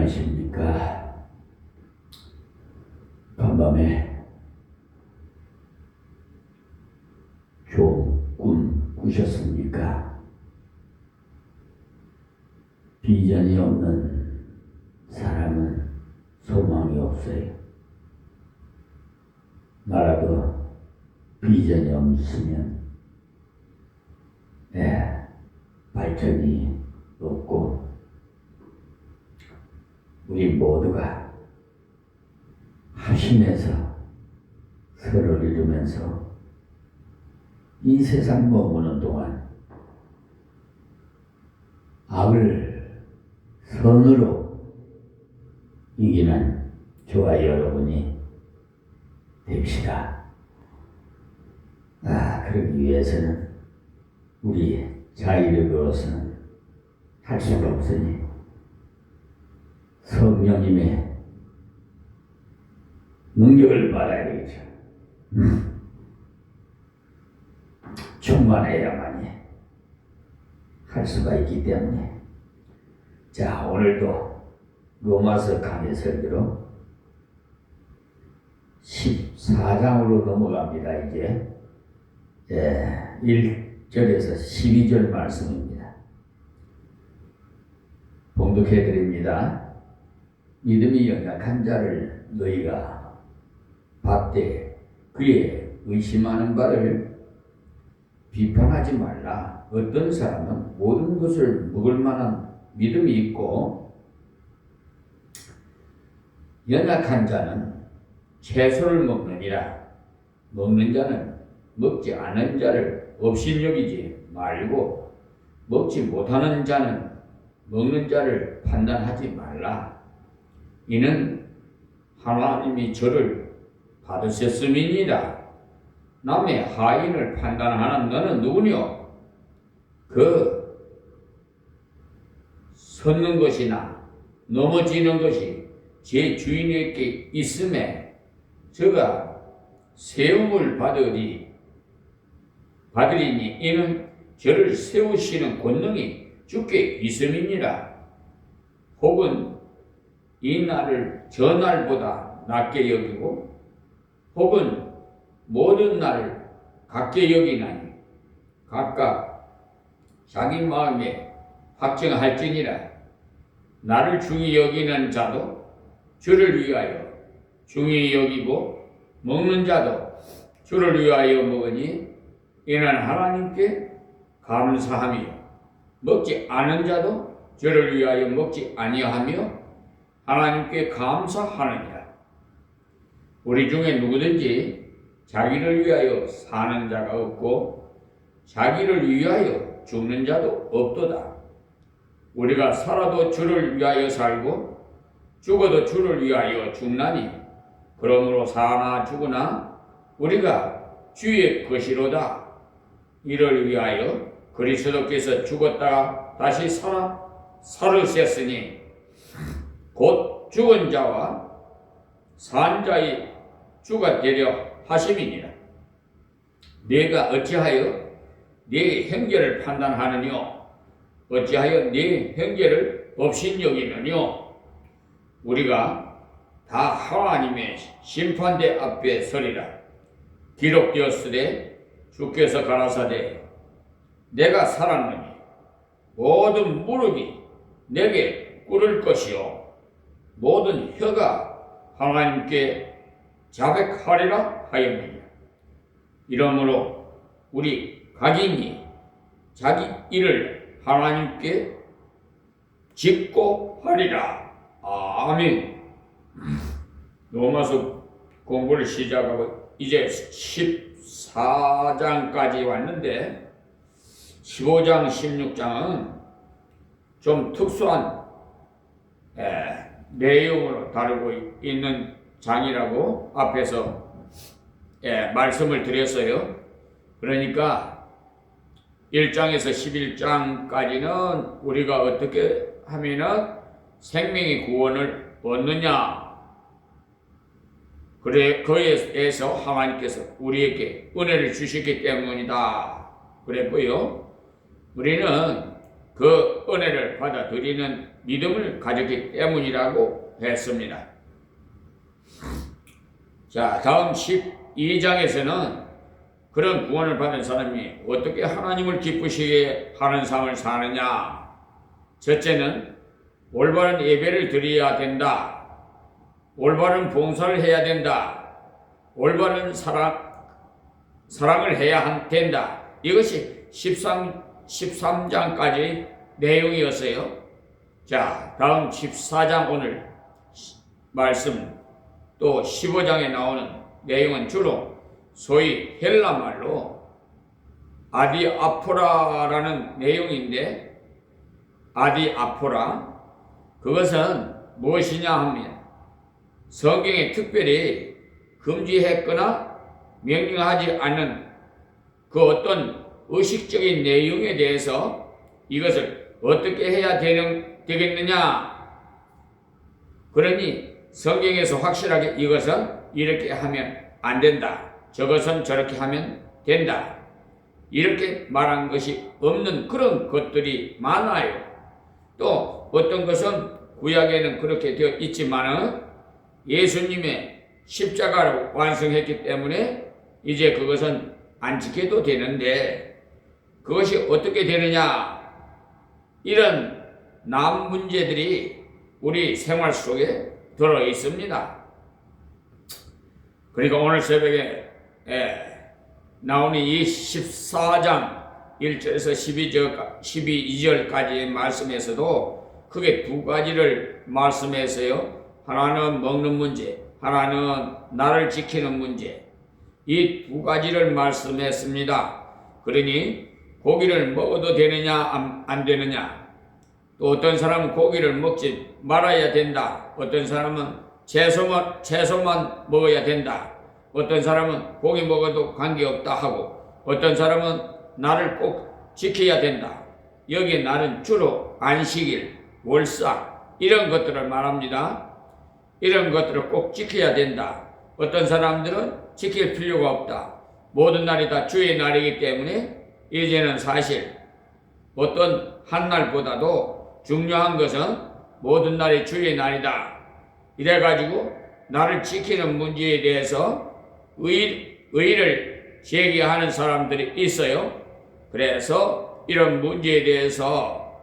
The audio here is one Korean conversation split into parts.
안녕하십니까. 간밤에 좋은 꿈 꾸셨습니까? 비전이 없는 사람은 소망이 없어요. 나라도 비전이 없으면 발전이 없고, 우리 모두가 하심에서 서로를 이루면서 이 세상 머무는 동안 악을 선으로 이기는 저와 여러분이 됩시다. 그러기 위해서는 우리 자의력으로서는 할 수가 없으니 성령님의 능력을 받아야 되겠죠. 충만해야만이 할 수가 있기 때문에. 자, 오늘도 로마서 강의 설교로 14장으로 넘어갑니다. 이제 1절에서 12절 말씀입니다. 봉독해 드립니다. 믿음이 연약한 자를 너희가 받되 그의 의심하는 바를 비판하지 말라. 어떤 사람은 모든 것을 먹을 만한 믿음이 있고, 연약한 자는 채소를 먹느니라. 먹는 자는 먹지 않은 자를 업신여기지 말고, 먹지 못하는 자는 먹는 자를 판단하지 말라. 이는 하나님이 저를 받으셨음이니라. 남의 하인을 판단하는 너는 누구뇨? 그 섰는 것이나 넘어지는 것이 제 주인에게 있음에 저가 세움을 받으리니 이는 저를 세우시는 권능이 주께 있음이니라. 혹은 이 날을 저 날보다 낮게 여기고 혹은 모든 날을 같게 여기나니 각각 자기 마음에 확정할지니라. 나를 중히 여기는 자도 주를 위하여 중히 여기고, 먹는 자도 주를 위하여 먹으니 이는 하나님께 감사하며, 먹지 않은 자도 주를 위하여 먹지 아니하며 하나님께 감사하느니라. 우리 중에 누구든지 자기를 위하여 사는 자가 없고 자기를 위하여 죽는 자도 없도다. 우리가 살아도 주를 위하여 살고 죽어도 주를 위하여 죽나니, 그러므로 사나 죽으나 우리가 주의 것이로다. 이를 위하여 그리스도께서 죽었다가 다시 살으셨으니 곧 죽은 자와 산 자의 주가 되려 하심이니라. 내가 어찌하여 네 형제를 판단하느뇨? 어찌하여 네 형제를 업신여기느뇨? 우리가 다 하나님의 심판대 앞에 서리라. 기록되었으되 주께서 가라사대 내가 살았느니 모든 무릎이 내게 꿇을 것이요 모든 혀가 하나님께 자백하리라 하였느니라. 이러므로 우리 각인이 자기 일을 하나님께 짓고 하리라. 아멘. 로마서 공부를 시작하고 이제 14장까지 왔는데 15장, 16장은 좀 특수한 내용으로 다루고 있는 장이라고 앞에서 말씀을 드렸어요. 그러니까 1장에서 11장까지는 우리가 어떻게 하면은 생명의 구원을 얻느냐, 그래 거기에서 하나님께서 우리에게 은혜를 주셨기 때문이다 그랬고요. 우리는 그 은혜를 받아들이는 믿음을 가졌기 때문이라고 했습니다. 자, 다음 12장에서는 그런 구원을 받은 사람이 어떻게 하나님을 기쁘시게 하는 삶을 사느냐. 첫째는 올바른 예배를 드려야 된다. 올바른 봉사를 해야 된다. 올바른 사랑을 해야 된다. 이것이 13장까지 내용이었어요. 자, 다음 14장 오늘 말씀 또 15장에 나오는 내용은 주로 소위 헬라말로 아디아포라라는 내용인데, 아디아포라 그것은 무엇이냐 하면 성경에 특별히 금지했거나 명령하지 않는 그 어떤 의식적인 내용에 대해서 이것을 어떻게 해야 되겠느냐. 그러니 성경에서 확실하게 이것은 이렇게 하면 안 된다, 저것은 저렇게 하면 된다, 이렇게 말한 것이 없는 그런 것들이 많아요. 또 어떤 것은 구약에는 그렇게 되어 있지만은 예수님의 십자가로 완성했기 때문에 이제 그것은 안 지켜도 되는데, 그것이 어떻게 되느냐, 이런 남 문제들이 우리 생활 속에 들어 있습니다. 그러니까 오늘 새벽에 나오는 이 14장 1절에서 12절까지의 말씀에서도 크게 두 가지를 말씀했어요. 하나는 먹는 문제, 하나는 나를 지키는 문제. 이 두 가지를 말씀했습니다. 그러니 고기를 먹어도 되느냐 안 되느냐, 또 어떤 사람은 고기를 먹지 말아야 된다, 어떤 사람은 채소만 먹어야 된다, 어떤 사람은 고기 먹어도 관계없다 하고, 어떤 사람은 나를 꼭 지켜야 된다. 여기에 나는 주로 안식일, 월삭 이런 것들을 말합니다. 이런 것들을 꼭 지켜야 된다. 어떤 사람들은 지킬 필요가 없다. 모든 날이 다 주의 날이기 때문에 이제는 사실 어떤 한 날보다도 중요한 것은 모든 날이 주의 날이다. 이래가지고 나를 지키는 문제에 대해서 의의를 제기하는 사람들이 있어요. 그래서 이런 문제에 대해서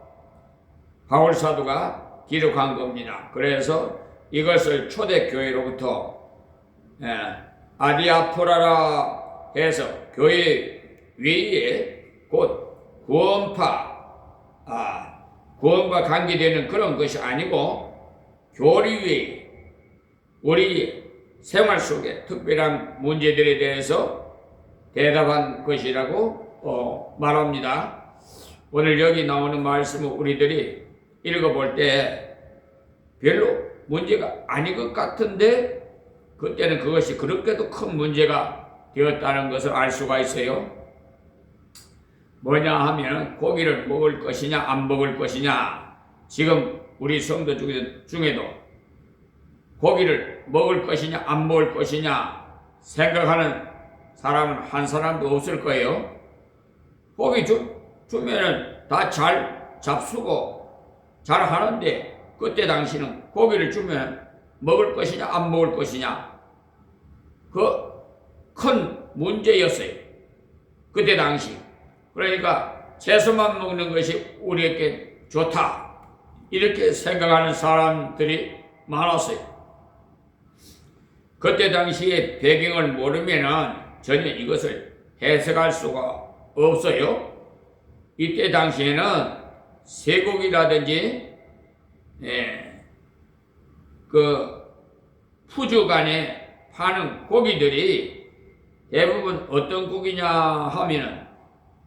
바울 사도가 기록한 겁니다. 그래서 이것을 초대교회로부터 아디아포라라 해서 교회 외에 곧 구원과 관계되는 그런 것이 아니고 교리 외에 우리 생활 속에 특별한 문제들에 대해서 대답한 것이라고 말합니다. 오늘 여기 나오는 말씀을 우리들이 읽어볼 때 별로 문제가 아닌 것 같은데 그때는 그것이 그렇게도 큰 문제가 되었다는 것을 알 수가 있어요. 뭐냐 하면 고기를 먹을 것이냐 안 먹을 것이냐. 지금 우리 성도 중에도 고기를 먹을 것이냐 안 먹을 것이냐 생각하는 사람은 한 사람도 없을 거예요. 고기 주면은 다 잘 잡수고 잘 하는데 그때 당시는 고기를 주면 먹을 것이냐 안 먹을 것이냐 그 큰 문제였어요. 그때 당시. 그러니까 채소만 먹는 것이 우리에게 좋다 이렇게 생각하는 사람들이 많았어요. 그때 당시의 배경을 모르면은 전혀 이것을 해석할 수가 없어요. 이때 당시에는 쇠고기라든지 그 푸주간에 파는 고기들이 대부분 어떤 고기냐 하면은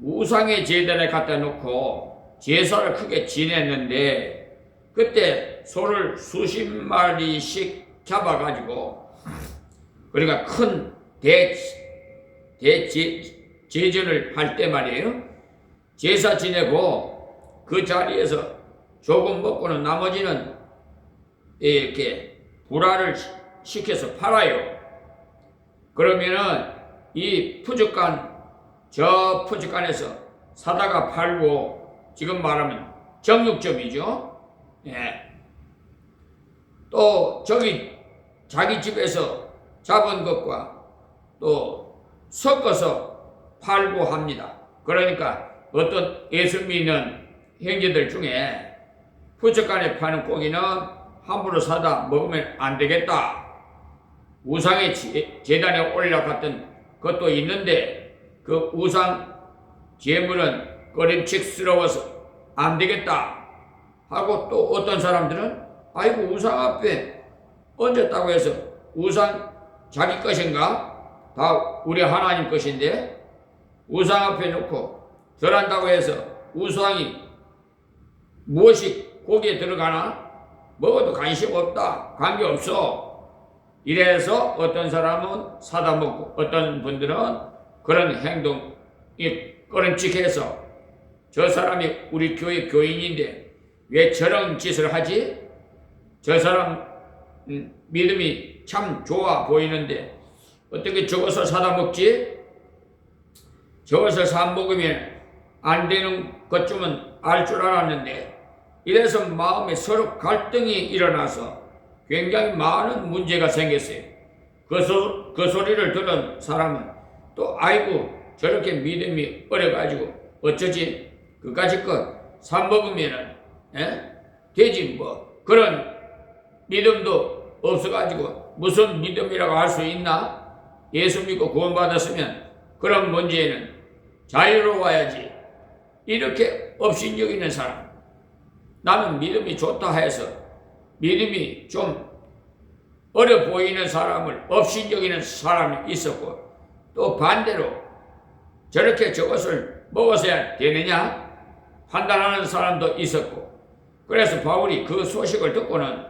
우상의 제단에 갖다 놓고 제사를 크게 지냈는데 그때 소를 수십 마리씩 잡아가지고 그러니까 큰 제전을 할 때 말이에요. 제사 지내고 그 자리에서 조금 먹고는 나머지는 이렇게 불화를 시켜서 팔아요. 그러면은 이 푸주간 저 푸주간에서 사다가 팔고 지금 말하면 정육점이죠. 예. 또 저기 자기 집에서 잡은 것과 또 섞어서 팔고 합니다. 그러니까 어떤 예수 믿는 형제들 중에 부적간에 파는 고기는 함부로 사다 먹으면 안 되겠다. 우상의 제단에 올라갔던 것도 있는데 그 우상 제물은 꺼림칙스러워서 안 되겠다 하고, 또 어떤 사람들은 아이고 우상 앞에 얹었다고 해서 우상 자기 것인가? 다 우리 하나님 것인데 우상 앞에 놓고 절한다고 해서 우상이 무엇이 고기에 들어가나? 먹어도 관심 없다. 관계없어. 이래서 어떤 사람은 사다 먹고 어떤 분들은 그런 행동이 꺼림칙해서 저 사람이 우리 교회 교인인데 왜 저런 짓을 하지? 저 사람 믿음이 참 좋아 보이는데 어떻게 저것을 사다 먹지? 저것을 사 먹으면 안 되는 것쯤은 알 줄 알았는데, 이래서 마음에 서로 갈등이 일어나서 굉장히 많은 문제가 생겼어요. 그 소리를 들은 사람은 또 아이고 저렇게 믿음이 어려가지고 어쩌지? 그까짓 것 사 먹으면은 되지 뭐. 그런 믿음도 없어가지고 무슨 믿음이라고 할 수 있나? 예수 믿고 구원받았으면 그런 문제에는 자유로워야지. 이렇게 업신여기는 사람, 나는 믿음이 좋다 해서 믿음이 좀 어려 보이는 사람을 업신여기는 사람이 있었고, 또 반대로 저렇게 저것을 먹어서야 되느냐 판단하는 사람도 있었고, 그래서 바울이 그 소식을 듣고는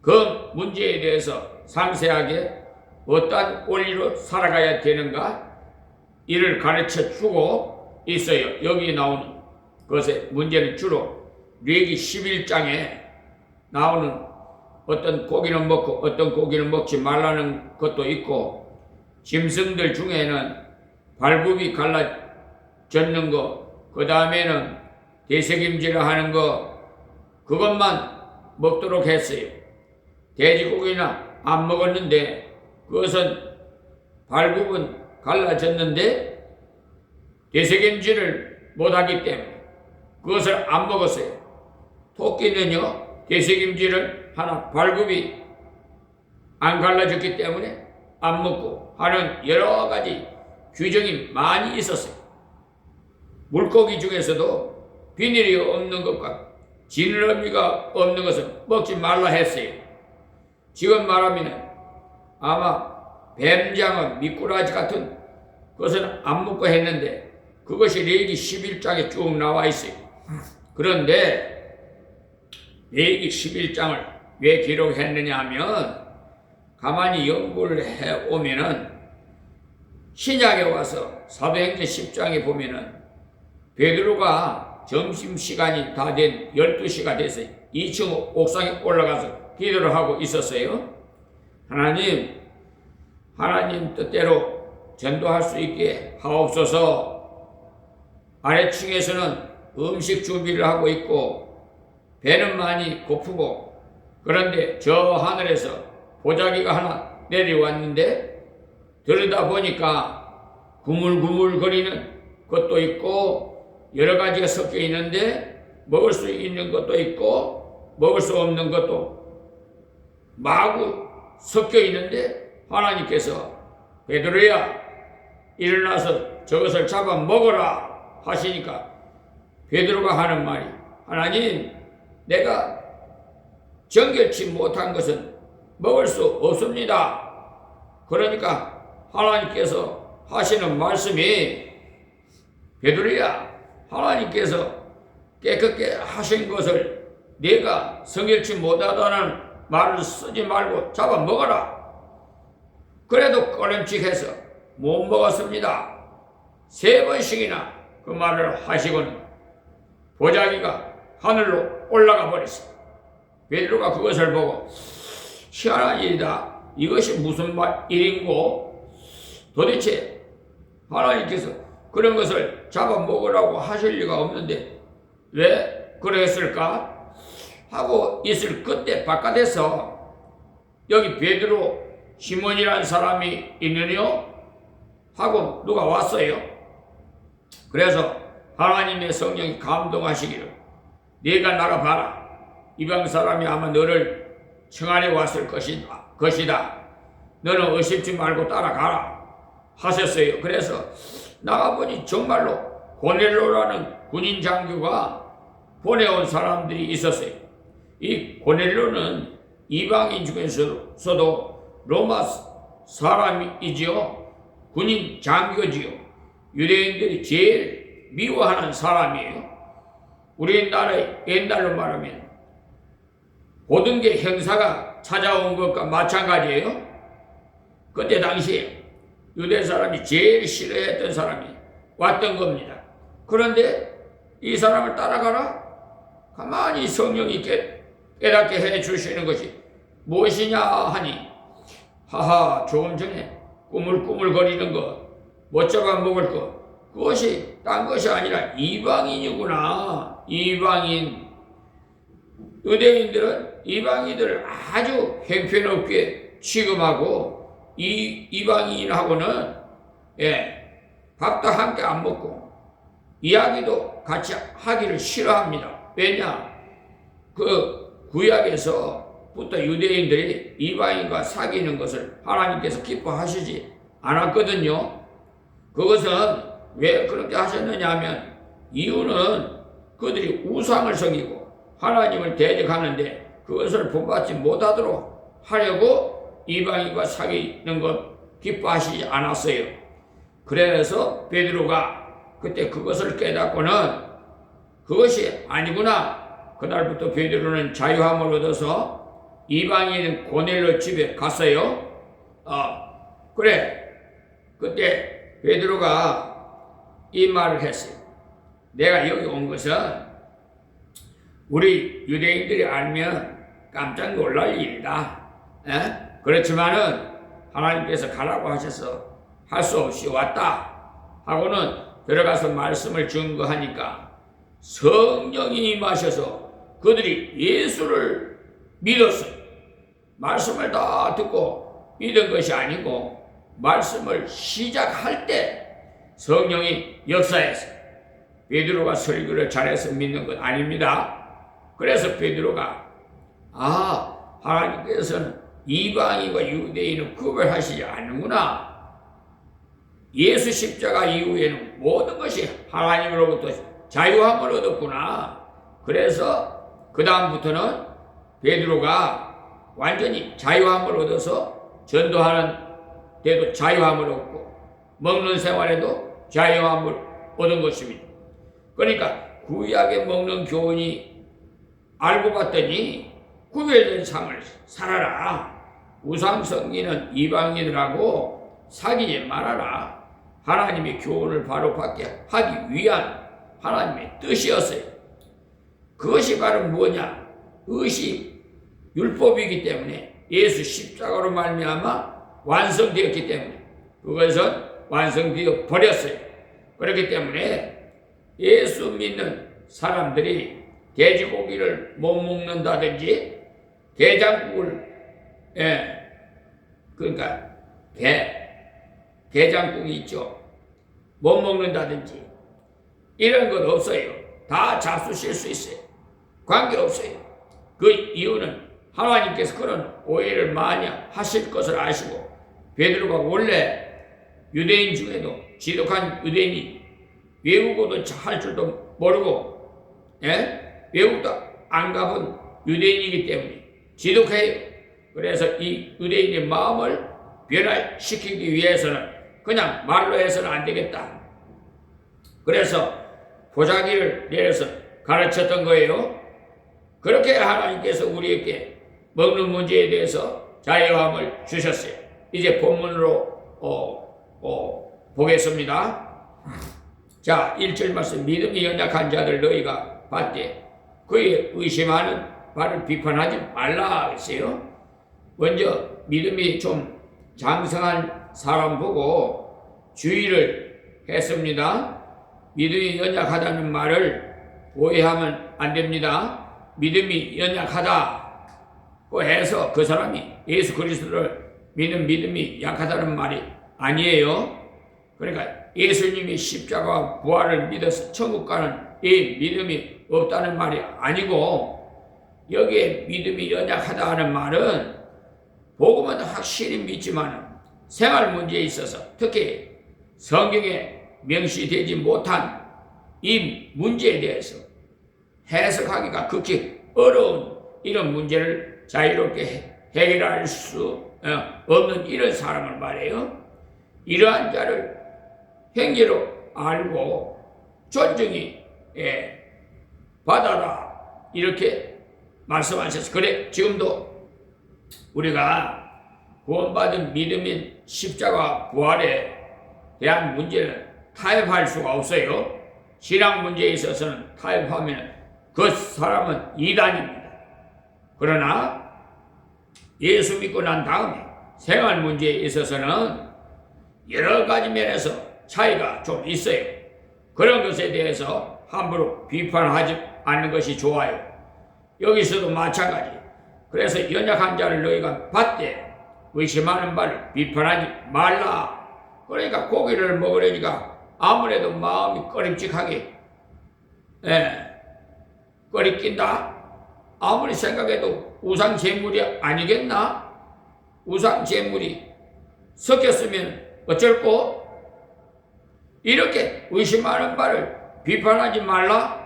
그 문제에 대해서 상세하게 어떠한 원리로 살아가야 되는가 이를 가르쳐 주고 있어요. 여기 나오는 것의 문제는 주로 레위기 11장에 나오는 어떤 고기는 먹고 어떤 고기는 먹지 말라는 것도 있고, 짐승들 중에는 발굽이 갈라졌는 거, 그 다음에는 대책임질을 하는 거, 그것만 먹도록 했어요. 돼지고기나 안 먹었는데 그것은 발굽은 갈라졌는데 대책임질을 못하기 때문에 그것을 안 먹었어요. 토끼는요, 대책임질을 하나 발굽이 안 갈라졌기 때문에 안 먹고 하는 여러 가지 규정이 많이 있었어요. 물고기 중에서도 비늘이 없는 것과 지느러미가 없는 것을 먹지 말라 했어요. 지금 말하면 아마 뱀장어, 미꾸라지 같은 것은 안 먹고 했는데 그것이 레위기 11장에 쭉 나와 있어요. 그런데 레위기 11장을 왜 기록했느냐 하면, 가만히 연구를 해오면은 신약에 와서 사도행전 10장에 보면은 베드로가 점심시간이 다 된 12시가 돼서 2층 옥상에 올라가서 기도를 하고 있었어요. 하나님 뜻대로 전도할 수 있게 하옵소서. 아래층에서는 음식 준비를 하고 있고 배는 많이 고프고, 그런데 저 하늘에서 보자기가 하나 내려왔는데 들여다보니까 구물구물거리는 것도 있고 여러 가지가 섞여 있는데 먹을 수 있는 것도 있고 먹을 수 없는 것도 마구 섞여 있는데, 하나님께서 베드로야 일어나서 저것을 잡아 먹어라 하시니까 베드로가 하는 말이, 하나님, 내가 정결치 못한 것은 먹을 수 없습니다. 그러니까 하나님께서 하시는 말씀이, 베드로야, 하나님께서 깨끗게 하신 것을 내가 성결치 못하다는 말을 쓰지 말고 잡아 먹어라. 그래도 꺼림칙해서 못 먹었습니다. 3번씩이나 그 말을 하시고는 보자기가 하늘로 올라가 버렸어요. 베드로가 그것을 보고 희한한 일이다. 이것이 무슨 일인고? 도대체 하나님께서 그런 것을 잡아 먹으라고 하실 리가 없는데 왜 그랬을까 하고 있을 그때 바깥에서 여기 베드로 시몬이라는 사람이 있느뇨 하고 누가 왔어요. 그래서 하나님의 성령이 감동하시기를 네가 나가봐라. 이방 사람이 아마 너를 청하러 왔을 것이다. 너는 의심치 말고 따라가라 하셨어요. 그래서 나가보니 정말로 고넬로라는 군인 장교가 보내온 사람들이 있었어요. 이 고넬로는 이방인 중에서도 로마 사람이지요. 군인 장교지요. 유대인들이 제일 미워하는 사람이에요. 우리나라의 옛날로 말하면 모든 게 형사가 찾아온 것과 마찬가지예요. 그때 당시에 유대 사람이 제일 싫어했던 사람이 왔던 겁니다. 그런데 이 사람을 따라가라? 가만히 성령이 깨닫게 해 주시는 것이 무엇이냐 하니 하하 조금 전에 꾸물꾸물거리는 것 못 잡아먹을 것 그것이 딴 것이 아니라 이방인이구나. 이방인. 유대인들은 이방인들을 아주 형편없게 취급하고 이방인하고는 밥도 함께 안 먹고 이야기도 같이 하기를 싫어합니다. 왜냐? 그 구약에서부터 유대인들이 이방인과 사귀는 것을 하나님께서 기뻐하시지 않았거든요. 그것은 왜 그렇게 하셨느냐 하면 이유는 그들이 우상을 섬기고 하나님을 대적하는데 그것을 본받지 못하도록 하려고 이방인과 사귀는 것 기뻐하시지 않았어요. 그래서 베드로가 그때 그것을 깨닫고는 그것이 아니구나. 그날부터 베드로는 자유함을 얻어서 이방인 고넬로 집에 갔어요. 그래. 그때 베드로가 이 말을 했어요. 내가 여기 온 것은 우리 유대인들이 알면 깜짝 놀랄 일이다. 그렇지만은 하나님께서 가라고 하셔서 할 수 없이 왔다 하고는 들어가서 말씀을 증거하니까 성령이 임하셔서 그들이 예수를 믿었어요. 말씀을 다 듣고 믿은 것이 아니고 말씀을 시작할 때 성령이 역사했어요. 베드로가 설교를 잘해서 믿는 것 아닙니다. 그래서 베드로가 하나님께서는 이방인과 유대인을 구별하시지 않는구나. 예수 십자가 이후에는 모든 것이 하나님으로부터 자유함을 얻었구나. 그래서 그 다음부터는 베드로가 완전히 자유함을 얻어서 전도하는 때도 자유함을 얻고 먹는 생활에도 자유함을 얻은 것입니다. 그러니까 구약에 먹는 교훈이 알고 봤더니 구별된 삶을 살아라. 우상 섬기는 이방인들하고 사귀지 말아라. 하나님의 교훈을 바로 받게 하기 위한 하나님의 뜻이었어요. 그것이 바로 뭐냐? 의식 율법이기 때문에 예수 십자가로 말미암아 완성되었기 때문에 그것은 완성되어 버렸어요. 그렇기 때문에 예수 믿는 사람들이 돼지고기를 못 먹는다든지 게장국을 그러니까 게장국이 있죠. 못 먹는다든지 이런 것 없어요. 다 잡수실 수 있어요. 관계없어요. 그 이유는 하나님께서 그런 오해를 많이 하실 것을 아시고 베드로가 원래 유대인 중에도 지독한 유대인이 외국어도 할 줄도 모르고 외국도 안 가본 유대인이기 때문에 지독해요. 그래서 이 유대인의 마음을 변화시키기 위해서는 그냥 말로 해서는 안 되겠다. 그래서 보자기를 내려서 가르쳤던 거예요. 그렇게 하나님께서 우리에게 먹는 문제에 대해서 자유함을 주셨어요. 이제 본문으로 보겠습니다. 자, 1절 말씀. 믿음이 연약한 자들 너희가 봤되 그의 의심하는 바를 비판하지 말라 했어요. 먼저 믿음이 좀 장성한 사람 보고 주의를 했습니다. 믿음이 연약하다는 말을 오해하면 안 됩니다. 믿음이 연약하다고 해서 그 사람이 예수 그리스도를 믿는 믿음이 약하다는 말이 아니에요. 그러니까 예수님이 십자가 부활을 믿어서 천국 가는 이 믿음이 없다는 말이 아니고, 여기에 믿음이 연약하다 하는 말은 복음은 확실히 믿지만 생활 문제에 있어서, 특히 성경에 명시되지 못한 이 문제에 대해서 해석하기가 극히 어려운 이런 문제를 자유롭게 해결할 수 없는 이런 사람을 말해요. 이러한 자를 행제로 알고 존중히 받아라, 이렇게 말씀하셔서, 그래 지금도 우리가 구원받은 믿음인 십자가 부활에 대한 문제는 타협할 수가 없어요. 신앙 문제에 있어서는 타협하면 그 사람은 이단입니다. 그러나 예수 믿고 난 다음에 생활 문제에 있어서는 여러 가지 면에서 차이가 좀 있어요. 그런 것에 대해서 함부로 비판하지 않는 것이 좋아요. 여기서도 마찬가지. 그래서 연약한 자를 너희가 받되 의심하는 바를 비판하지 말라. 그러니까 고기를 먹으려니까 아무래도 마음이 꺼림칙하게 꺼리낀다. 아무리 생각해도 우상 제물이 아니겠나? 우상 제물이 섞였으면 어쩔꼬? 이렇게 의심하는 바를 비판하지 말라.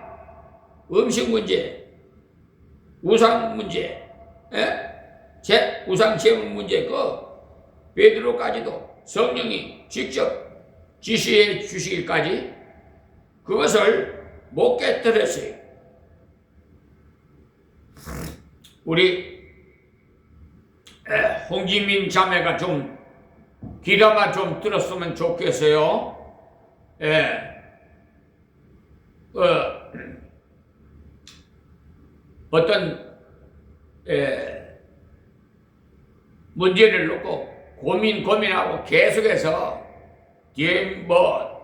음식 문제, 우상 문제, 우상 제물 문제, 베드로까지도 성령이 직접 지시해 주시기까지 그것을 못 깨뜨렸어요. 우리 홍지민 자매가 좀 귀담아 좀 들었으면 좋겠어요. 어떤 문제를 놓고 고민하고 계속해서 뒤에 뭐가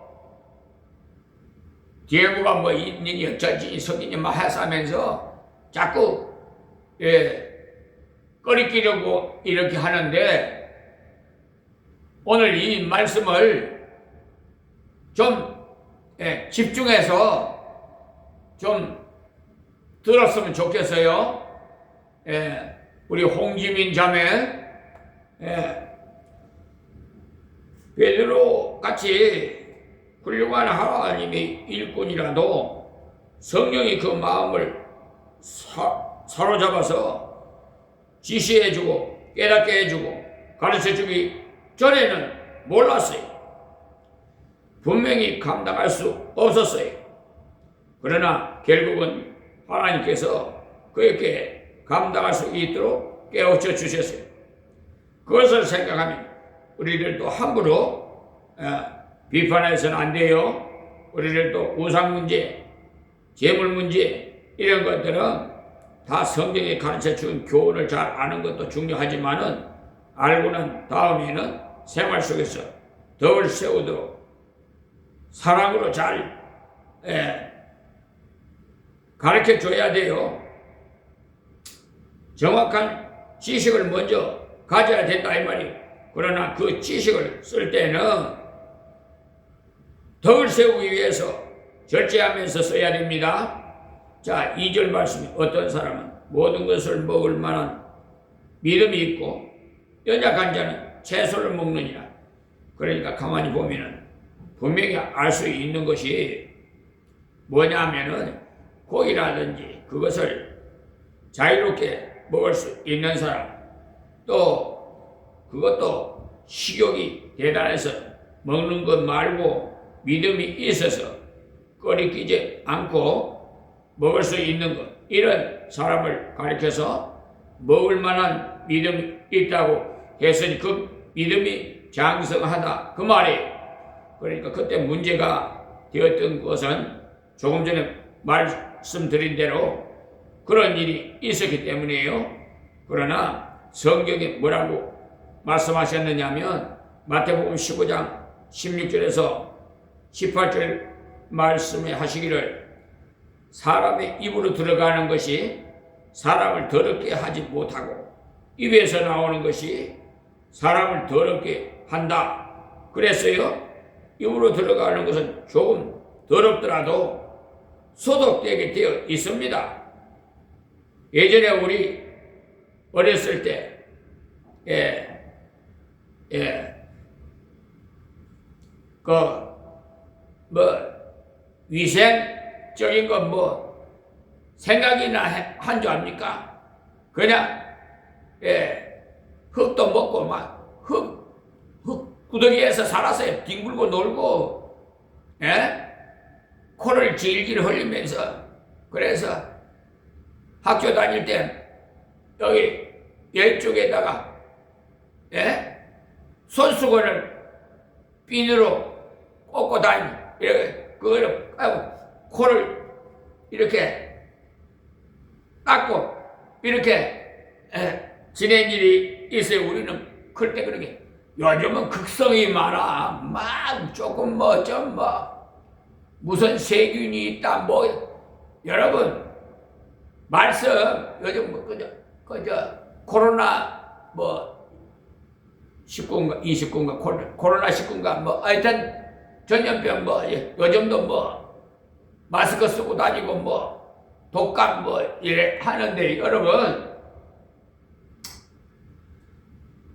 뭐 있느니 어쩌지 석이니 막 해서하면서 자꾸 꺼리끼려고 이렇게 하는데, 오늘 이 말씀을 좀 집중해서 좀 들었으면 좋겠어요. 우리 홍지민 자매, 베드로 같이 훌륭한 하나님의 일꾼이라도 성령이 그 마음을 사로잡아서 지시해주고 깨닫게 해주고 가르쳐주기 전에는 몰랐어요. 분명히 감당할 수 없었어요. 그러나 결국은 하나님께서 그에게 감당할 수 있도록 깨우쳐 주셨어요. 그것을 생각하면 우리들도 함부로 비판해서는 안 돼요. 우리들도 우상 문제, 재물 문제, 이런 것들은 다 성경에 가르쳐 준 교훈을 잘 아는 것도 중요하지만은, 알고 난 다음에는 생활 속에서 덕을 세우도록 사랑으로 잘 가르쳐 줘야 돼요. 정확한 지식을 먼저 가져야 된다 이 말이에요. 그러나 그 지식을 쓸 때는 덕을 세우기 위해서 절제하면서 써야 됩니다. 자, 2절 말씀이 어떤 사람은 모든 것을 먹을 만한 믿음이 있고 연약한 자는 채소를 먹느니라. 그러니까 가만히 보면은 분명히 알 수 있는 것이 뭐냐면은 고기라든지 그것을 자유롭게 먹을 수 있는 사람, 또 그것도 식욕이 대단해서 먹는 것 말고 믿음이 있어서 꺼리끼지 않고 먹을 수 있는 것, 이런 사람을 가리켜서 먹을 만한 믿음이 있다고 했으니 그 믿음이 장성하다 그 말이에요. 그러니까 그때 문제가 되었던 것은 조금 전에 말씀드린 대로 그런 일이 있었기 때문이에요. 그러나 성경에 뭐라고 말씀하셨느냐면 마태복음 15장 16절에서 18절 말씀에 하시기를 사람의 입으로 들어가는 것이 사람을 더럽게 하지 못하고 입에서 나오는 것이 사람을 더럽게 한다. 그랬어요. 입으로 들어가는 것은 조금 더럽더라도 소독되게 되어 있습니다. 예전에 우리 어렸을 때, 위생적인 건 생각이나 한 줄 압니까? 그냥, 흙도 먹고 흙 구덩이에서 살았어요. 뒹굴고 놀고, 코를 질질 흘리면서. 그래서 학교 다닐 때 여기 열쪽에다가 손수건을 비누로 꽂고 그거를 코를 이렇게 닦고 이렇게 지낸 일이 있어요. 우리는 클 때 그렇게. 요즘은 극성이 많아. 막 조금 무슨 세균이 있다 여러분 말씀 요즘 코로나 19인가 29인가 코로나 19인가 하여튼 전염병 요즘도 마스크 쓰고 다니고 독감 이래 하는데 여러분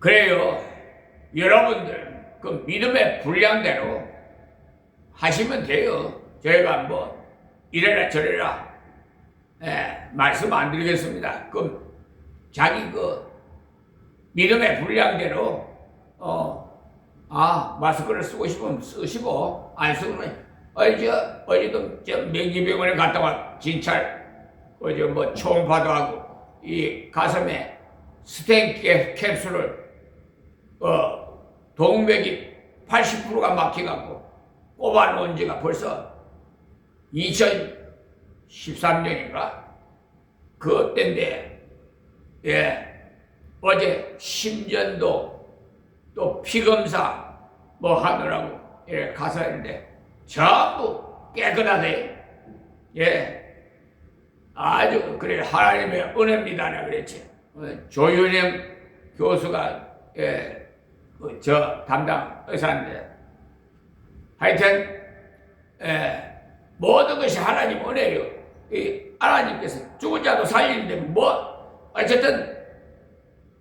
그래요. 여러분들 그 믿음의 분량대로 하시면 돼요. 저희가 이래라 저래라 말씀 안 드리겠습니다. 그럼 자기 믿음의 분량대로 마스크를 쓰고 싶으면 쓰시고 안 쓰면 어제도 명지병원에 갔다 와 진찰 초음파도 하고 이 가슴에 스텐 캡슐을 동맥이 80%가 막혀갖고 꼽아놓은 지가 벌써 2013년인가? 그때인데, 어제 심전도 또 피검사 하느라고 가서 했는데 전부 깨끗하대. 아주 그래 하나님의 은혜입니다. 그랬지. 조윤영 교수가 저 담당 의사인데 하여튼 모든 것이 하나님 은혜예요. 하나님께서 죽은 자도 살리는데 어쨌든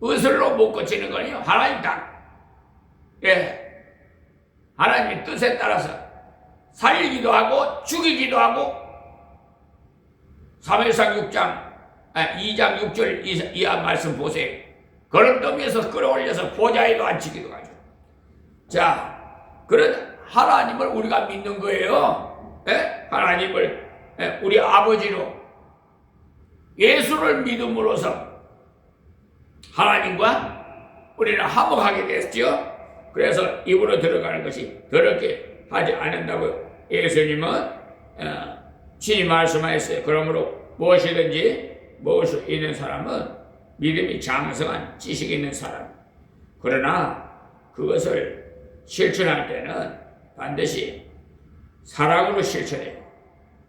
의술로 못 고치는 거예요. 하나님 하나님의 뜻에 따라서 살리기도 하고 죽이기도 하고 사무엘상 2장 6절 이하 말씀 보세요. 거름더미에서 끌어올려서 보좌에도 앉히기도 하죠. 자, 그런 하나님을 우리가 믿는 거예요. 하나님을 우리 아버지로 예수를 믿음으로써 하나님과 우리는 화목하게 됐죠. 그래서 입으로 들어가는 것이 더럽게 하지 않는다고 예수님은 친히 말씀하셨어요. 그러므로 무엇이든지 먹을 수 있는 사람은 믿음이 장성한 지식이 있는 사람. 그러나 그것을 실천할 때는 반드시 사랑으로 실천해요.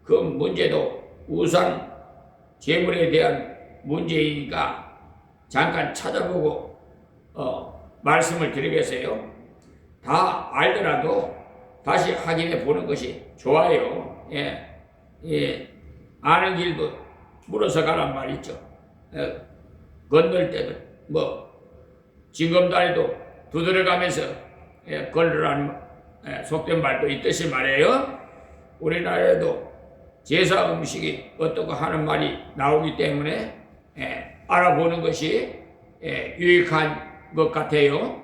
그 문제도 우상 재물에 대한 문제이니까 잠깐 찾아보고 말씀을 드리겠어요. 다 알더라도 다시 확인해 보는 것이 좋아요. 아는 길도 물어서 가란 말 있죠. 건널 때도 징검다리도 두드려가면서 걸으라는 속된 말도 있듯이 말이에요. 우리나라에도 제사 음식이 어떻고 하는 말이 나오기 때문에 알아보는 것이 유익한 것 같아요.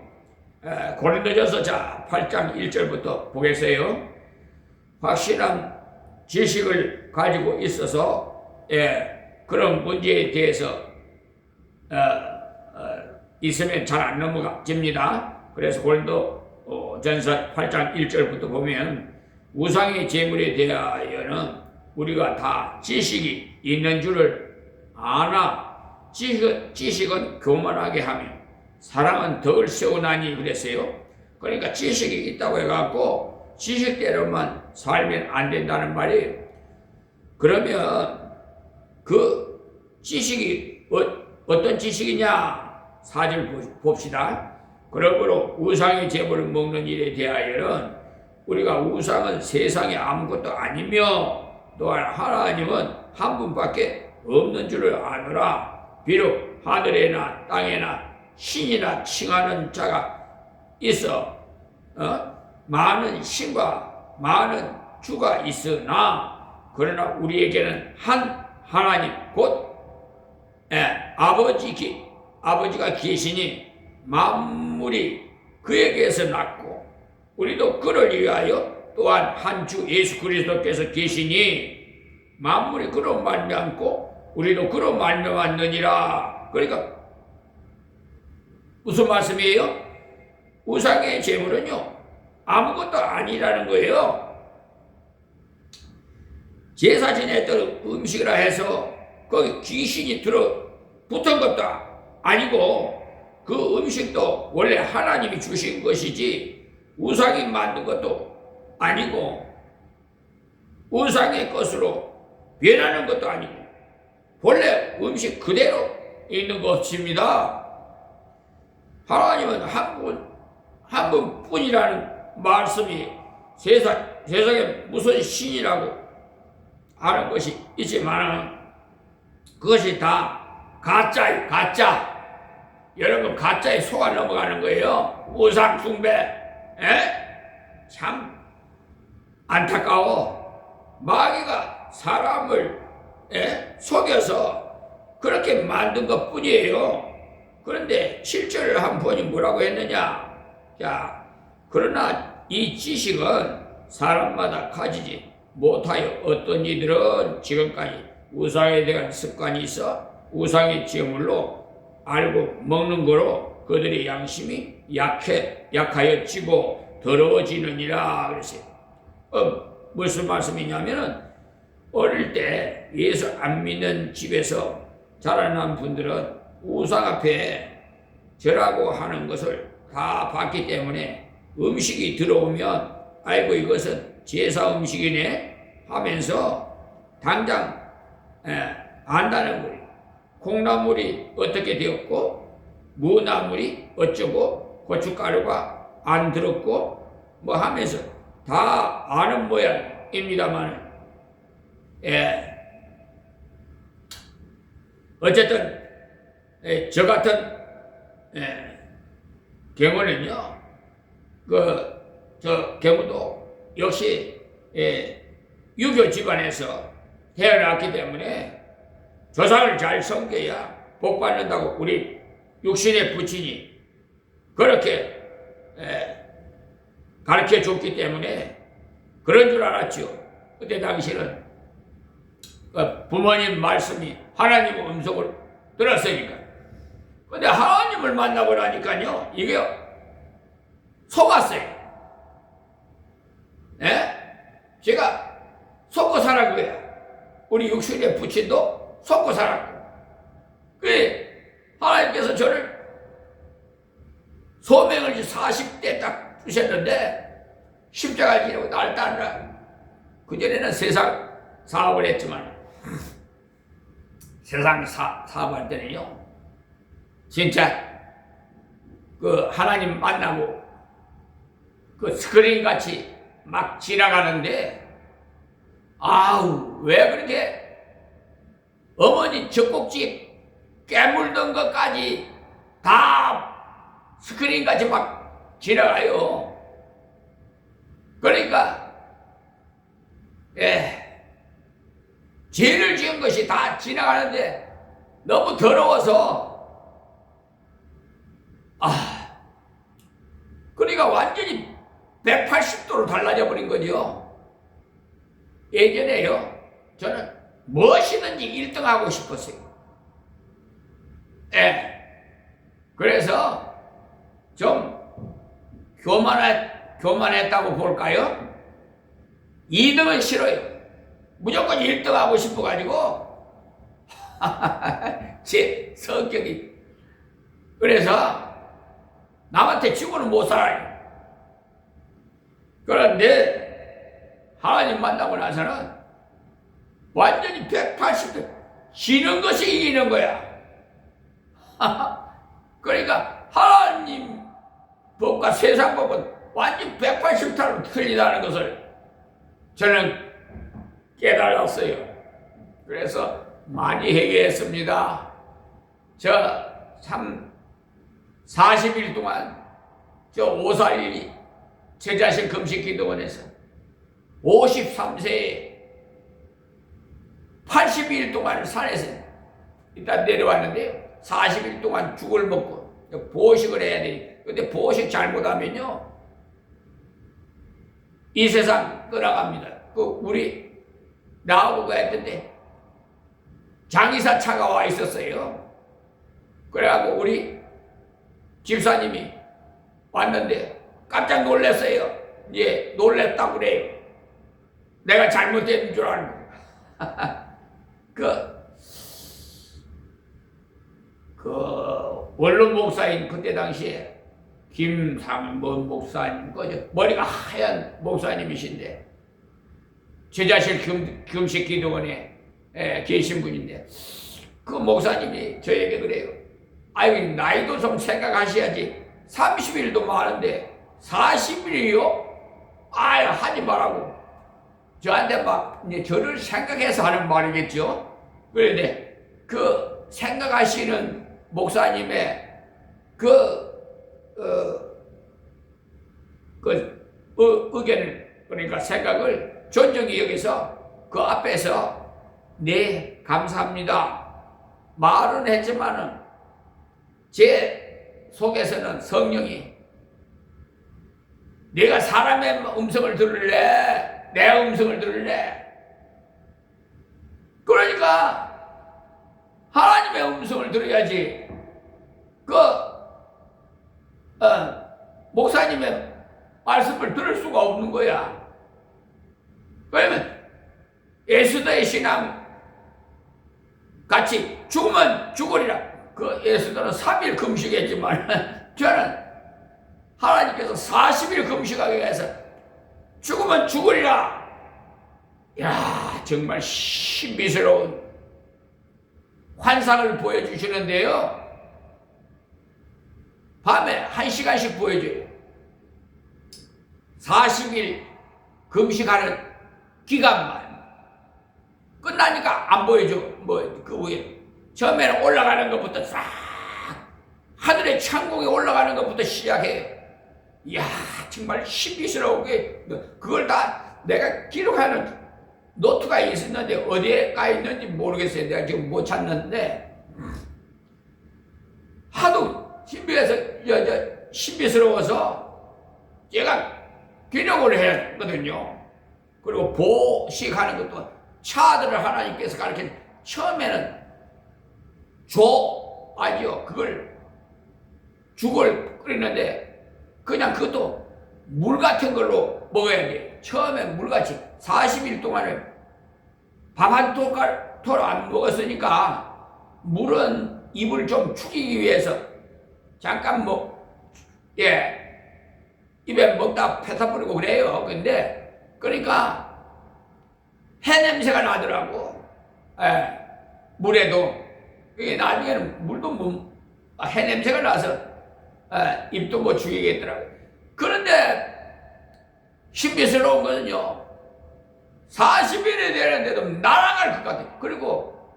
고린도전서 8장 1절부터 보겠어요. 확실한 지식을 가지고 있어서 그런 문제에 대해서 있으면 잘 안 넘어집니다. 그래서 고린도 전서 8장 1절부터 보면 우상의 제물에 대하여는 우리가 다 지식이 있는 줄을 아나 지식은 교만하게 하며 사랑은 덕을 세우나니 그랬어요. 그러니까 지식이 있다고 해갖고 지식대로만 살면 안 된다는 말이에요. 그러면 그 지식이 어떤 지식이냐? 4절 봅시다. 그러므로 우상의 제물을 먹는 일에 대하여는 우리가 우상은 세상에 아무것도 아니며 또한 하나님은 한 분밖에 없는 줄을 아노라. 비록 하늘에나 땅에나 신이나 칭하는 자가 있어 많은 신과 많은 주가 있으나 그러나 우리에게는 한 하나님 곧 아버지가 계시니 만물이 그에게서 났고 우리도 그를 위하여 또한 한 주 예수 그리스도께서 계시니 만물이 그로 말미암고 우리도 그로 말미암았느니라. 그러니까 무슨 말씀이에요? 우상의 제물은요 아무것도 아니라는 거예요. 제사 지냈던 음식이라 해서 거기 귀신이 들어 붙은 것도 아니고 그 음식도 원래 하나님이 주신 것이지 우상이 만든 것도 아니고 우상의 것으로 변하는 것도 아니고 본래 음식 그대로 있는 것입니다. 하나님은 한 분뿐이라는 말씀이 세상에 무슨 신이라고 하는 것이 있지만 그것이 다 가짜예요. 가짜. 여러분 가짜에 속아 넘어가는 거예요. 우상 숭배. 참 안타까워. 마귀가 사람을 속여서 그렇게 만든 것 뿐이에요. 그런데 7절을 한번 보니 뭐라고 했느냐? 자, 그러나 이 지식은 사람마다 가지지 못하여 어떤 이들은 지금까지 우상에 대한 습관이 있어 우상의 제물로 알고 먹는 거로 그들의 양심이 약하여지고 더러워지느니라 그랬어요. 무슨 말씀이냐면은 어릴 때 예수 안 믿는 집에서 자라난 분들은 우상 앞에 절하고 하는 것을 다 봤기 때문에 음식이 들어오면 아이고 이것은 제사 음식이네 하면서 당장 안다는 거예요. 콩나물이 어떻게 되었고 무나물이 어쩌고 고춧가루가 안 들었고 뭐 하면서 다 아는 모양입니다만 어쨌든 저 같은 경우는요 저 경우도 역시 유교 집안에서 태어났기 때문에 조상을 잘 섬겨야 복 받는다고 우리 육신의 부친이 그렇게 가르쳐 줬기 때문에 그런 줄 알았죠. 그때 당시는 부모님 말씀이 하나님 음성을 들었으니까. 근데 하나님을 만나고 나니까요 이게 속았어요. 제가 속고 살았 거야. 우리 육신의 부친도 속고 살았고. 그래 하나님께서 저를 소명을 40대 딱 주셨는데 십자가 지내고 날 따르라. 그전에는 세상 사업을 했지만 세상 사업할 때는요 진짜 그 하나님 만나고 그 스크린 같이 막 지나가는데 아우 왜 그렇게 어머니 젖꼭지 깨물던 것까지 다 스크린 같이 막 지나가요. 그러니까 죄를 지은 것이 다 지나가는데 너무 더러워서 그러니까 완전히 180도로 달라져 버린 거죠. 예전에요 저는 무엇이든지 1등하고 싶었어요. 그래서 좀 교만했다고 볼까요? 2등은 싫어요. 무조건 1등하고 싶어가지고 제 성격이 그래서 남한테 지고는 못 살아요. 그런데 하나님 만나고 나서는 완전히 180도 지는 것이 이기는 거야. 그러니까 하나님 법과 세상 법은 완전 180도로 틀리다는 것을 저는 깨달았어요. 그래서 많이 회개했습니다. 저 참 40일 동안 저 오살이 제 자신 금식 기도원에서 53세에 80일 동안 산에서 일단 내려왔는데요. 40일 동안 죽을 먹고 보식을 해야 되니, 근데 보식 잘못하면요 이 세상 떠나갑니다. 우리 나하고가 했던데 장의사 차가 와 있었어요. 그래갖고 우리 집사님이 왔는데 깜짝 놀랐어요. 예, 놀랬다고 그래요. 내가 잘못된 줄 알고. 원룸 목사인 그때 당시에 김상범 목사님, 머리가 하얀 목사님이신데, 제자실 금식 기도원에 계신 분인데, 그 목사님이 저에게 그래요. 아유, 나이도 좀 생각하셔야지. 30일도 많은데 40일이요? 아유, 하지 말라고. 저한테 막 이제 저를 생각해서 하는 말이겠죠. 그런데 그 생각하시는 목사님의 의견을, 그러니까 생각을 존중히 여기서 그 앞에서 네, 감사합니다 말은 했지만은 제 속에서는 성령이 내가 사람의 음성을 들을래? 내 음성을 들을래? 그러니까 하나님의 음성을 들어야지. 목사님의 말씀을 들을 수가 없는 거야. 왜냐면 예수도의 신앙 같이 죽으면 죽으리라. 예수도는 3일 금식했지만 저는 하나님께서 40일 금식하게 해서 죽으면 죽으리라. 야, 정말 신비스러운 환상을 보여주시는데요. 밤에 1시간씩 보여줘요. 40일 금식하는 기간만. 끝나니까 안 보여줘. 그 위에. 처음에는 올라가는 것부터 싹 하늘의 천국에 올라가는 것부터 시작해요. 이야, 정말 신비스러우게 그걸 다 내가 기록하는 노트가 있었는데 어디에 가 있는지 모르겠어요. 내가 지금 못 찾는데 하도 신비스러워서 제가 기록을 했거든요. 그리고 보식하는 것도 차들을 하나님께서 가르쳐. 처음에는 아니요, 그걸 죽을 끓이는데 그냥 그것도 물 같은 걸로 먹어야 돼. 처음엔 물같이 40일 동안을 밥 한 토를 안 먹었으니까 물은 입을 좀 축이기 위해서 잠깐 입에 먹다 뱉어버리고 그래요. 근데 그러니까 해 냄새가 나더라고. 물에도. 나중에는 물도 해 냄새가 나서 입도 죽이겠더라고. 그런데 신비스러운 것은요, 40일이 되는데도 날아갈 것 같아. 그리고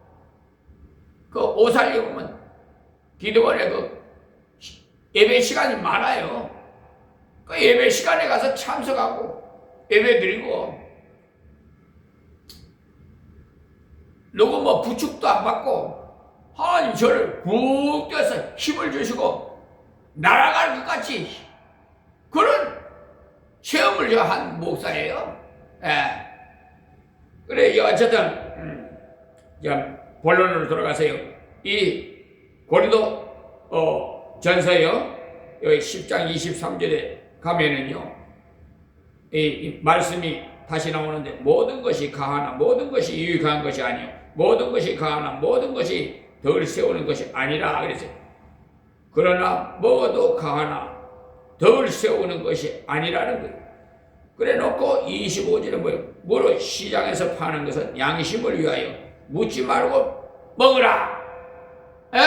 그 오살리 보면 기도원에 예배 시간이 많아요. 그 예배 시간에 가서 참석하고 예배 드리고, 누구 부축도 안 받고 하나님 저를 푹 떼어서 힘을 주시고 날아갈 것 같이 그런 체험을 제가 한 목사예요. 그래, 어쨌든 본론으로 돌아가세요. 이 고린도 전서요, 여기 10장 23절에 가면은요, 이 말씀이 다시 나오는데, 모든 것이 가하나 모든 것이 유익한 것이 아니요, 모든 것이 가하나 모든 것이 덕을 세우는 것이 아니라 그랬어요. 그러나 먹어도 가하나 덕을 세우는 것이 아니라는 거예요. 그래 놓고 25절에 뭐예요? 무릇 시장에서 파는 것은 양심을 위하여 묻지 말고 먹으라. 에?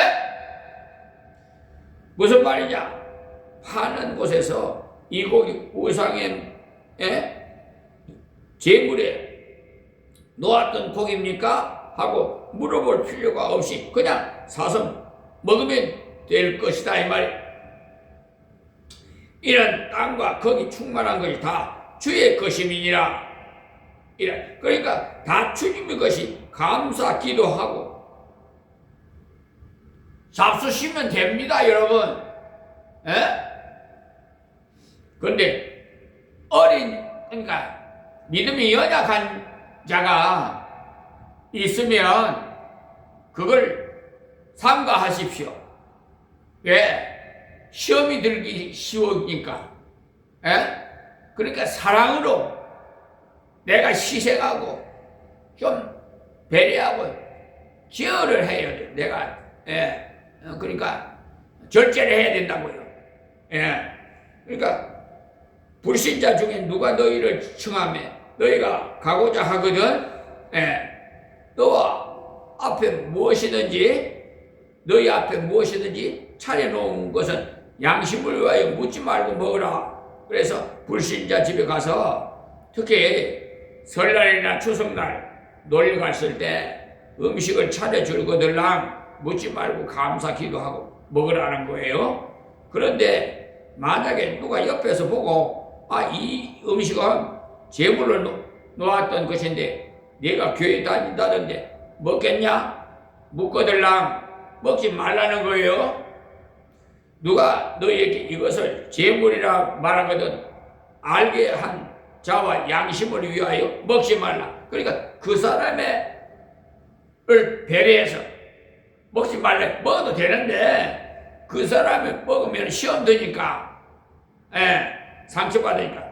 무슨 말이냐? 파는 곳에서 이 고기 우상의 제물에 놓았던 고기입니까? 하고 물어볼 필요가 없이 그냥 사서 먹으면 될 것이다 이 말이에요. 이런 땅과 거기 충만한 것이 다 주의 것임이니라. 그러니까 다 주님의 것이 감사 기도하고 잡수시면 됩니다 여러분. 그런데 그러니까 믿음이 연약한 자가 있으면 그걸 삼가하십시오. 왜? 시험이 들기 쉬우니까. 그러니까 사랑으로 내가 희생하고 좀 배려하고 기여를 해야 돼. 내가 그러니까 절제를 해야 된다고요. 그러니까 불신자 중에 누가 너희를 청하며 너희가 가고자 하거든 너와 앞에 무엇이든지 너희 앞에 무엇이든지 차려놓은 것은 양심을 위하여 묻지 말고 먹으라. 그래서 불신자 집에 가서 특히 설날이나 추석날 놀러 갔을 때 음식을 차려줄 거들랑 묻지 말고 감사 기도하고 먹으라는 거예요. 그런데 만약에 누가 옆에서 보고 이 음식은 제물로 놓았던 것인데 네가 교회 다닌다던데 먹겠냐? 묻거들랑 먹지 말라는 거예요. 누가 너희에게 이것을 제물이라 말하거든 알게 한 자와 양심을 위하여 먹지 말라. 그러니까 그 사람을 배려해서 먹지 말래. 먹어도 되는데 그 사람이 먹으면 시험 드니까 상처받으니까.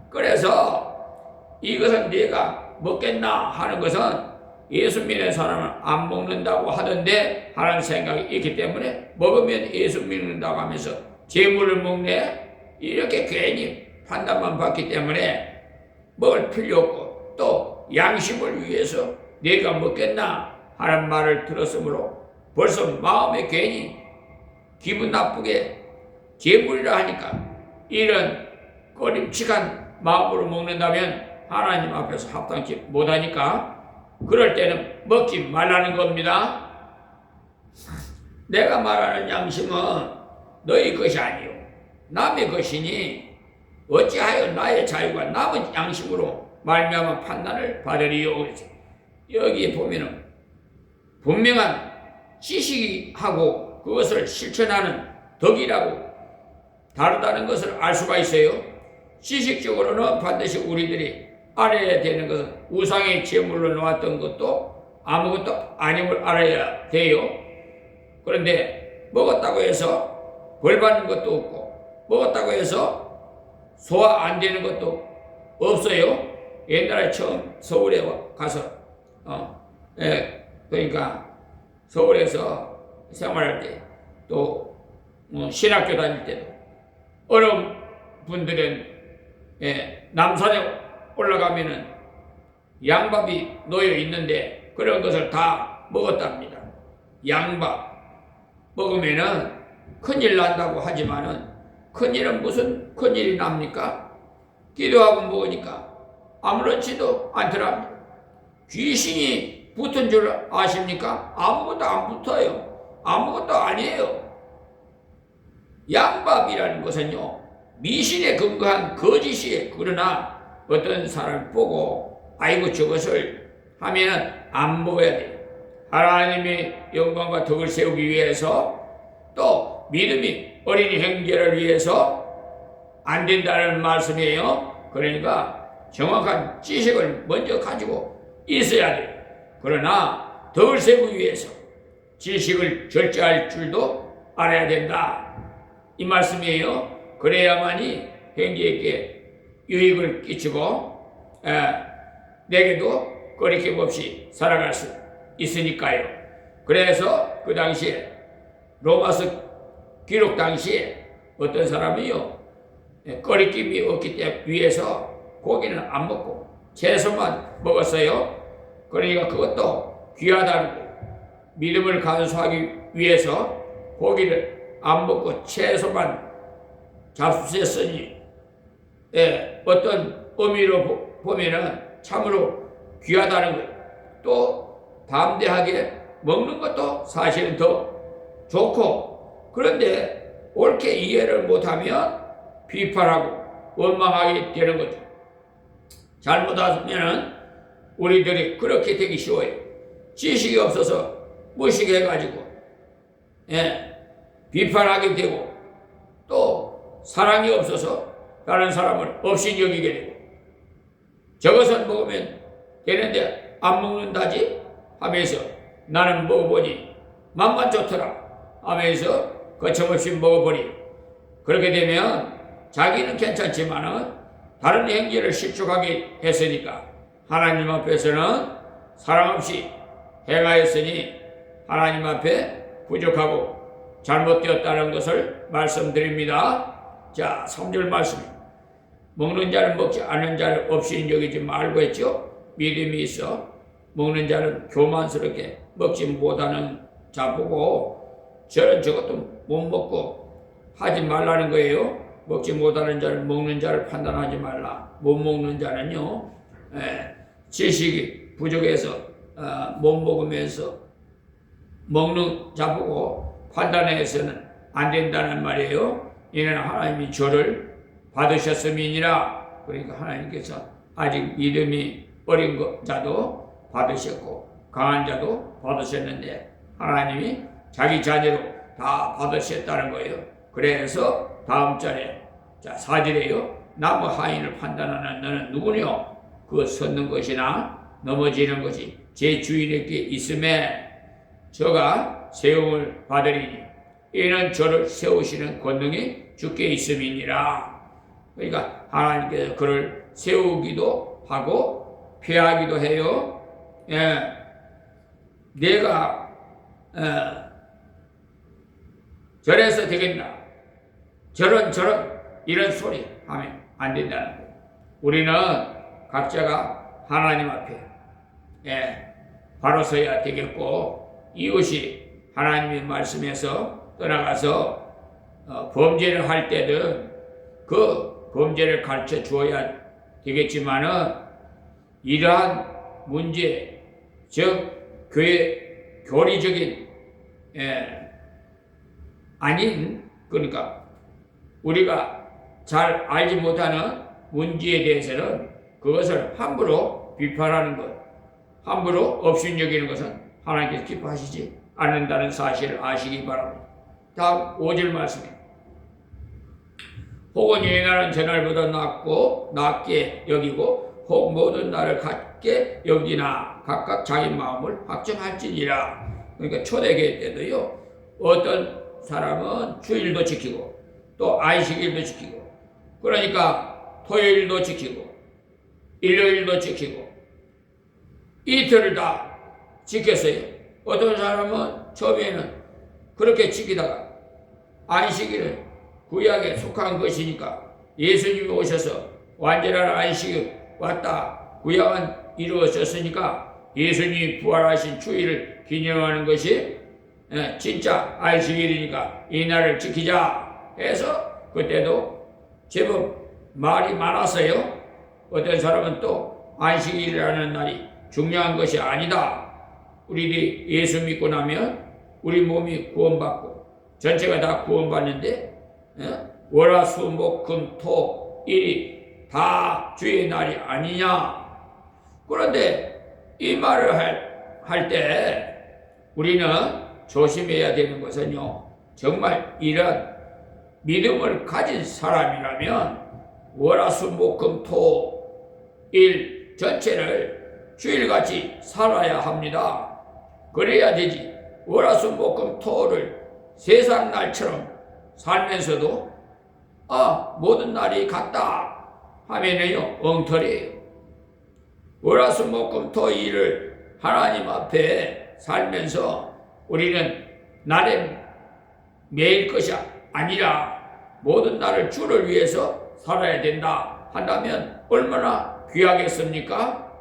그래서 이것은 네가 먹겠나 하는 것은 예수 믿는 사람은 안 먹는다고 하던데 하는 생각이 있기 때문에 먹으면 예수 믿는다고 하면서 제물을 먹네 이렇게 괜히 판단만 받기 때문에 먹을 필요 없고 또 양심을 위해서 네가 먹겠나 하는 말을 들었으므로 벌써 마음에 괜히 기분 나쁘게 제물이라 하니까 이런 꺼림칙한 마음으로 먹는다면 하나님 앞에서 합당치 못하니까 그럴 때는 먹지 말라는 겁니다. 내가 말하는 양심은 너희 것이 아니요 남의 것이니 어찌하여 나의 자유가 남은 양심으로 말미암아 판단을 받으리요. 여기에 보면은 분명한 지식하고 그것을 실천하는 덕이라고 다르다는 것을 알 수가 있어요. 지식적으로는 반드시 우리들이 알아야 되는 것은 우상의 제물로 놓았던 것도 아무것도 아님을 알아야 돼요. 그런데 먹었다고 해서 벌 받는 것도 없고 먹었다고 해서 소화 안 되는 것도 없어요. 옛날에 처음 서울에 가서 그러니까 서울에서 생활할 때 또 신학교 다닐 때도 어려운 분들은 남산에 올라가면은 양밥이 놓여 있는데 그런 것을 다 먹었답니다. 양밥 먹으면은 큰일 난다고 하지만은 큰일은 무슨 큰일이 납니까? 기도하고 먹으니까 아무렇지도 않더랍니다. 귀신이 붙은 줄 아십니까? 아무것도 안 붙어요. 아무것도 아니에요. 양밥이라는 것은요 미신에 근거한 거짓이에요. 그러나 어떤 사람을 보고 아이고 저것을 하면은 안 먹어야 돼요. 하나님의 영광과 덕을 세우기 위해서 또 믿음이 어린이 형제를 위해서 안 된다는 말씀이에요. 그러니까 정확한 지식을 먼저 가지고 있어야 돼요. 그러나 덕을 세우기 위해서 지식을 절제할 줄도 알아야 된다. 이 말씀이에요. 그래야만이 형제에게 유익을 끼치고 내게도 거리낌 없이 살아갈 수 있으니까요. 그래서 그 당시에 로마서 기록 당시에 어떤 사람이요 거리낌이 없기 때문에 위해서 고기는 안 먹고 채소만 먹었어요. 그러니까 그것도 귀하다는 거예요. 믿음을 간수하기 위해서 고기를 안 먹고 채소만 잡수셨으니 어떤 의미로 보면은 참으로 귀하다는 거예요. 또 담대하게 먹는 것도 사실은 더 좋고, 그런데 옳게 이해를 못하면 비판하고 원망하게 되는 거죠. 잘못하면은 우리들이 그렇게 되기 쉬워요. 지식이 없어서 무식해가지고 비판하게 되고, 또 사랑이 없어서 다른 사람을 없이 여기게 되고, 저것을 먹으면 되는데 안 먹는다지 하면서 나는 먹어보니 맛만 좋더라 하면서 거침없이 먹어버리. 그렇게 되면 자기는 괜찮지만은 다른 행위를 실족하게 했으니까 하나님 앞에서는 사랑 없이 행하였으니 하나님 앞에 부족하고 잘못되었다는 것을 말씀드립니다. 자, 3절 말씀입니다. 먹는 자는 먹지 않는 자를 없이 여기지 말고 했죠. 믿음이 있어 먹는 자는 교만스럽게 먹지 못하는 자 보고 저것도 못 먹고 하지 말라는 거예요. 먹지 못하는 자를 먹는 자를 판단하지 말라. 못 먹는 자는요, 지식이 부족해서 못 먹으면서 먹는 자 보고 판단해서는 안 된다는 말이에요. 이는 하나님이 저를 받으셨음이니라. 그러니까 하나님께서 아직 믿음이 어린 자도 받으셨고 강한 자도 받으셨는데 하나님이 자기 자녀로 다 받으셨다는 거예요. 그래서 다음 절에 4절에요. 나무 하인을 판단하는 너는 누구뇨? 그 섰는 것이나 넘어지는 것이 제 주인에게 있음에 저가 세움을 받으리니 이는 저를 세우시는 권능이 주께 있음이니라. 그러니까 하나님께서 그를 세우기도 하고 폐하기도 해요. 내가 저래서 되겠나? 저런 이런 소리 하면 안 된다는 거예요. 우리는 각자가 하나님 앞에 바로 서야 되겠고, 이웃이 하나님의 말씀에서 떠나가서 범죄를 할 때는 그 범죄를 가르쳐 주어야 되겠지만은 이러한 문제, 즉 교회 교리적인 아닌, 그러니까 우리가 잘 알지 못하는 문제에 대해서는 그것을 함부로 비판하는 것, 함부로 업신여기는 것은 하나님께서 기뻐하시지 않는다는 사실을 아시기 바랍니다. 다음 5절 말씀입니다. 혹은 이 날은 저날보다 낫게 여기고 혹 모든 날을 같게 여기나 각각 자기 마음을 확정할지니라. 그러니까 초대교회 때도요, 어떤 사람은 주일도 지키고 또 안식일도 지키고, 그러니까 토요일도 지키고 일요일도 지키고 이틀을 다 지켰어요. 어떤 사람은 처음에는 그렇게 지키다가 안식일은 구약에 속한 것이니까 예수님이 오셔서 완전한 안식이 왔다, 구약은 이루어졌으니까 예수님이 부활하신 주일을 기념하는 것이 진짜 안식일이니까 이 날을 지키자 해서 그때도 제법 말이 많았어요. 어떤 사람은 또 안식일이라는 날이 중요한 것이 아니다. 우리들이 예수 믿고 나면 우리 몸이 구원받고 전체가 다 구원받는데 월화수목금토일이 다 주의 날이 아니냐. 그런데 이 말을 할 때 우리는 조심해야 되는 것은요, 정말 이런 믿음을 가진 사람이라면 월화수목금토일 전체를 주일같이 살아야 합니다. 그래야 되지. 월화수목금토를 세상 날처럼 살면서도 모든 날이 같다 하면은요, 엉터리예요. 월화수목금토일을 하나님 앞에 살면서 우리는 날에 매일 것이 아니라 모든 날을 주를 위해서 살아야 된다 한다면 얼마나 귀하겠습니까?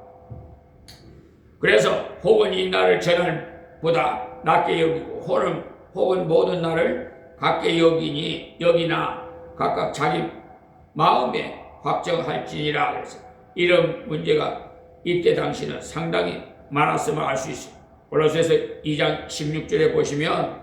그래서 혹은 이 날을 전날보다 낮게 여기고 혹은 모든 날을 같게 여기나 각각 자기 마음에 확정할지니라. 그래서 이런 문제가 이때 당시는 상당히 많았음을 알 수 있어요. 골로새서 2장 16절에 보시면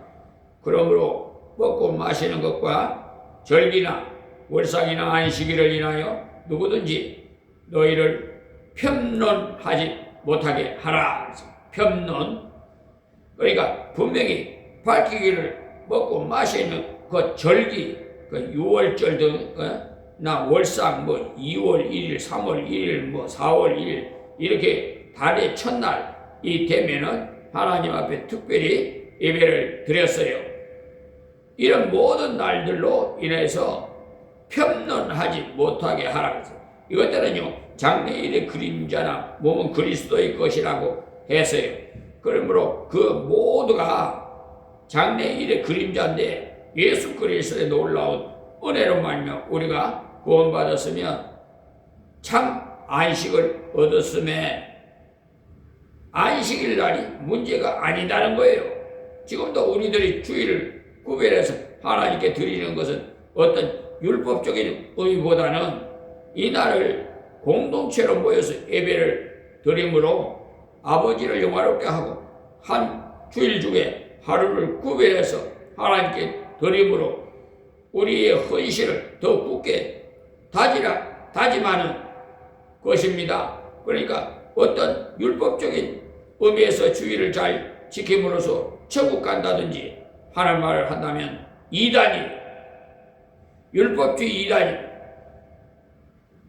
그러므로 먹고 마시는 것과 절기나 월삭이나 안식일을 인하여 누구든지 너희를 편론하지 못하게 하라. 편론, 그러니까 분명히 밝히기를 먹고 마시는 그 절기, 그 6월절 등 나 월삭 2월 1일, 3월 1일, 4월 1일 이렇게 달의 첫날이 되면은 하나님 앞에 특별히 예배를 드렸어요. 이런 모든 날들로 인해서 편론하지 못하게 하라 그랬어요. 이것들은요 장래일의 그림자나 몸은 그리스도의 것이라고 했어요. 그러므로 그 모두가 장래일의 그림자인데 예수 그리스도의 놀라운 은혜로 말미암아 우리가 구원받았으면 참 안식을 얻었음에 안식일 날이 문제가 아니다는 거예요. 지금도 우리들이 주일을 구별해서 하나님께 드리는 것은 어떤 율법적인 의미보다는 이 날을 공동체로 모여서 예배를 드림으로 아버지를 영화롭게 하고 한 주일 중에 하루를 구별해서 하나님께 드림으로 우리의 헌신을 더 굳게 다짐하는 것입니다. 그러니까 어떤 율법적인 의미에서 주의를 잘 지킴으로써 천국 간다든지 하는 말을 한다면 이단이 율법주의 이단이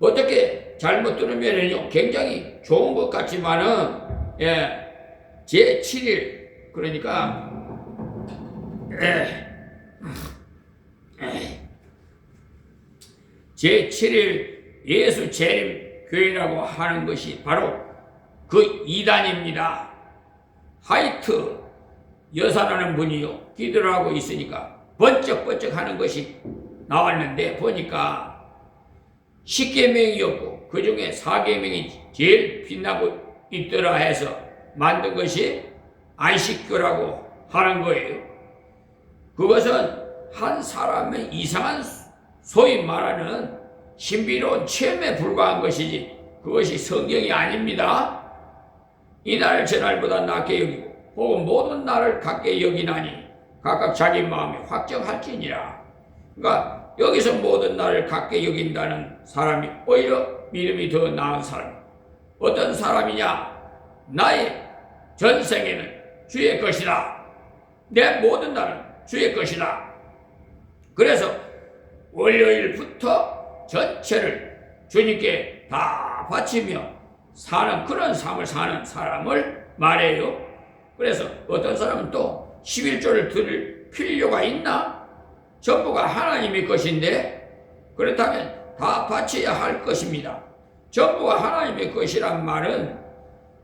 어떻게 잘못 들으면요 굉장히 좋은 것 같지만은 제7일 그러니까 제7일 예수 재림 교회라고 하는 것이 바로 그 이단입니다. 하이트 여사라는 분이요 기도를 하고 있으니까 번쩍번쩍 하는 것이 나왔는데 보니까 10계명이었고 그 중에 4계명이 제일 빛나고 있더라 해서 만든 것이 안식교라고 하는 거예요. 그것은 한 사람의 이상한 소위 말하는 신비로운 체험에 불과한 것이지 그것이 성경이 아닙니다. 이날 저날보다 낮게 여기고 혹은 모든 날을 같게 여기나니 각각 자기 마음에 확정할지니라. 그러니까 여기서 모든 날을 같게 여긴다는 사람이 오히려 믿음이 더 나은 사람. 어떤 사람이냐? 나의 전생에는 주의 것이다. 내 모든 날은 주의 것이다. 그래서 월요일부터 전체를 주님께 다 바치며 사는 그런 삶을 사는 사람을 말해요. 그래서 어떤 사람은 또 11조를 드릴 필요가 있나? 전부가 하나님의 것인데 그렇다면 다 바쳐야 할 것입니다. 전부가 하나님의 것이란 말은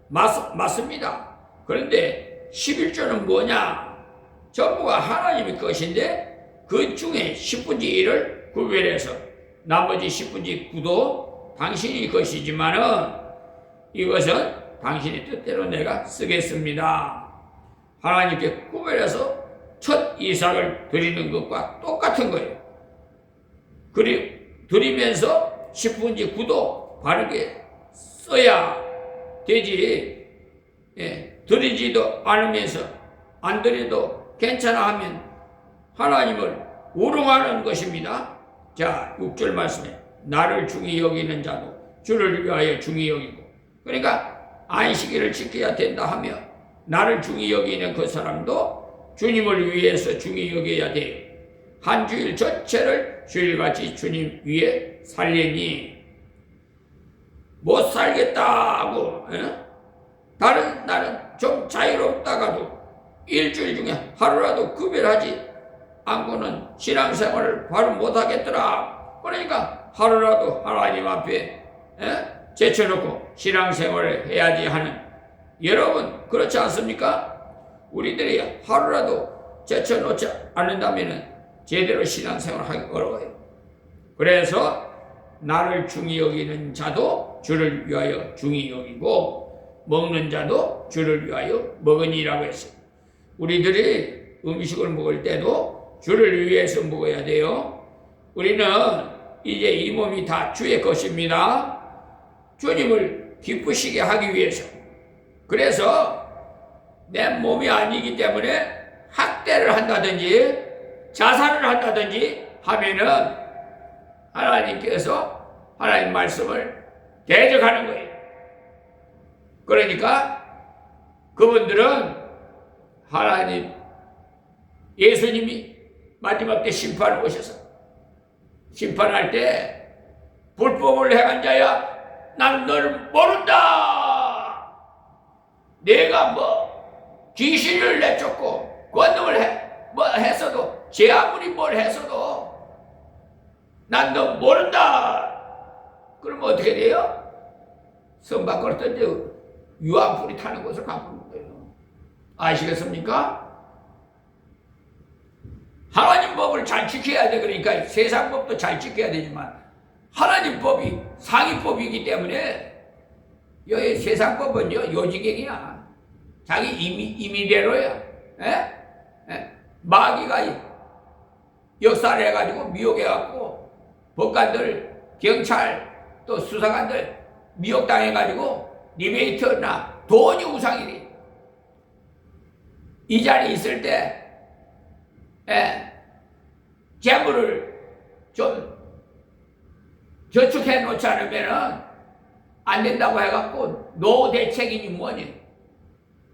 맞습니다. 그런데 11조는 뭐냐? 전부가 하나님의 것인데 그 중에 10분의 1을 구별해서 나머지 10분의 9도 당신의 것이지만은 이것은 당신의 뜻대로 내가 쓰겠습니다. 하나님께 구별해서 첫 이삭을 드리는 것과 똑같은 거예요. 드리면서 10분의 9도 바르게 써야 되지. 드리지도 않으면서 안 드려도 괜찮아 하면 하나님을 우롱하는 것입니다. 자, 6절 말씀에 나를 중히 여기는 자도 주를 위하여 중히 여기고 그러니까 안식일을 지켜야 된다 하며 나를 중히 여기는 그 사람도 주님을 위해서 중히 여겨야 돼요. 한 주일 전체를 주일같이 주님 위에 살리니 못 살겠다고 다른 날은 좀 자유롭다가도 일주일 중에 하루라도 구별하지 않고는 신앙생활을 바로 못하겠더라. 그러니까 하루라도 하나님 앞에 제쳐놓고 신앙생활을 해야지 하는 여러분 그렇지 않습니까? 우리들이 하루라도 제쳐놓지 않는다면 제대로 신앙생활을 하기 어려워요. 그래서 나를 중히 여기는 자도 주를 위하여 중히 여기고 먹는 자도 주를 위하여 먹으니라고 했어요. 우리들이 음식을 먹을 때도 주를 위해서 먹어야 돼요. 우리는 이제 이 몸이 다 주의 것입니다. 주님을 기쁘시게 하기 위해서. 그래서 내 몸이 아니기 때문에 학대를 한다든지 자살을 한다든지 하면은 하나님께서 하나님 말씀을 대적하는 거예요. 그러니까 그분들은 하나님 예수님이 마지막 때 심판을 오셔서 심판할 때 불법을 행한 자야 나는 너를 모른다. 내가 뭐 귀신을 내쫓고 권능을 했어도 제 아무리 뭘 했어도 난 너 모른다. 그러면 어떻게 돼요? 성 밖으로 던져 유황불이 타는 곳을 가보는 거예요. 아시겠습니까? 하나님 법을 잘 지켜야 돼. 그러니까 세상 법도 잘 지켜야 되지만 하나님 법이 상위법이기 때문에 여기 세상 법은요 요지경이야. 자기 임의대로야. 마귀가 역사를 해가지고 미혹해갖고 법관들, 경찰, 또 수사관들 미혹당해가지고 리베이트나 돈이 우상이래. 이 자리에 있을 때 재물을 좀 저축해 놓지 않으면은 안 된다고 해갖고 노후 대책이니 뭐니.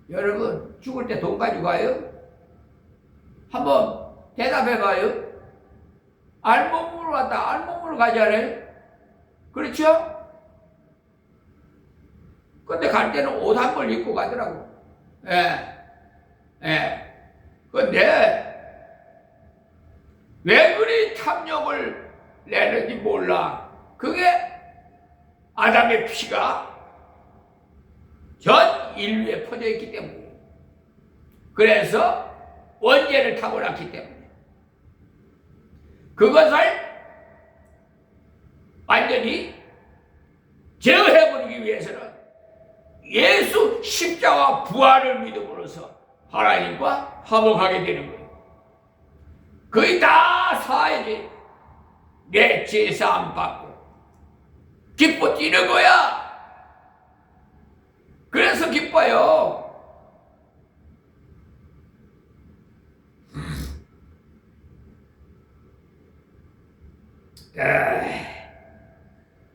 여러분 죽을 때 돈 가지고 가요? 한번 대답해봐요. 알몸으로 왔다 알몸으로 가자래. 그렇죠? 근데 갈 때는 옷 한 벌 입고 가더라고. 근데 왜 그리 탐욕을 내는지 몰라. 그게 아담의 피가 전 인류에 퍼져 있기 때문에. 그래서 원죄를 타고났기 때문에. 그것을 완전히 제어해버리기 위해서는 예수 십자가 부활을 믿음으로써 하나님과 화목하게 되는 거예요. 거의 다 사야지. 내 제사함 받고 기뻐 뛰는 거야. 그래서 기뻐요.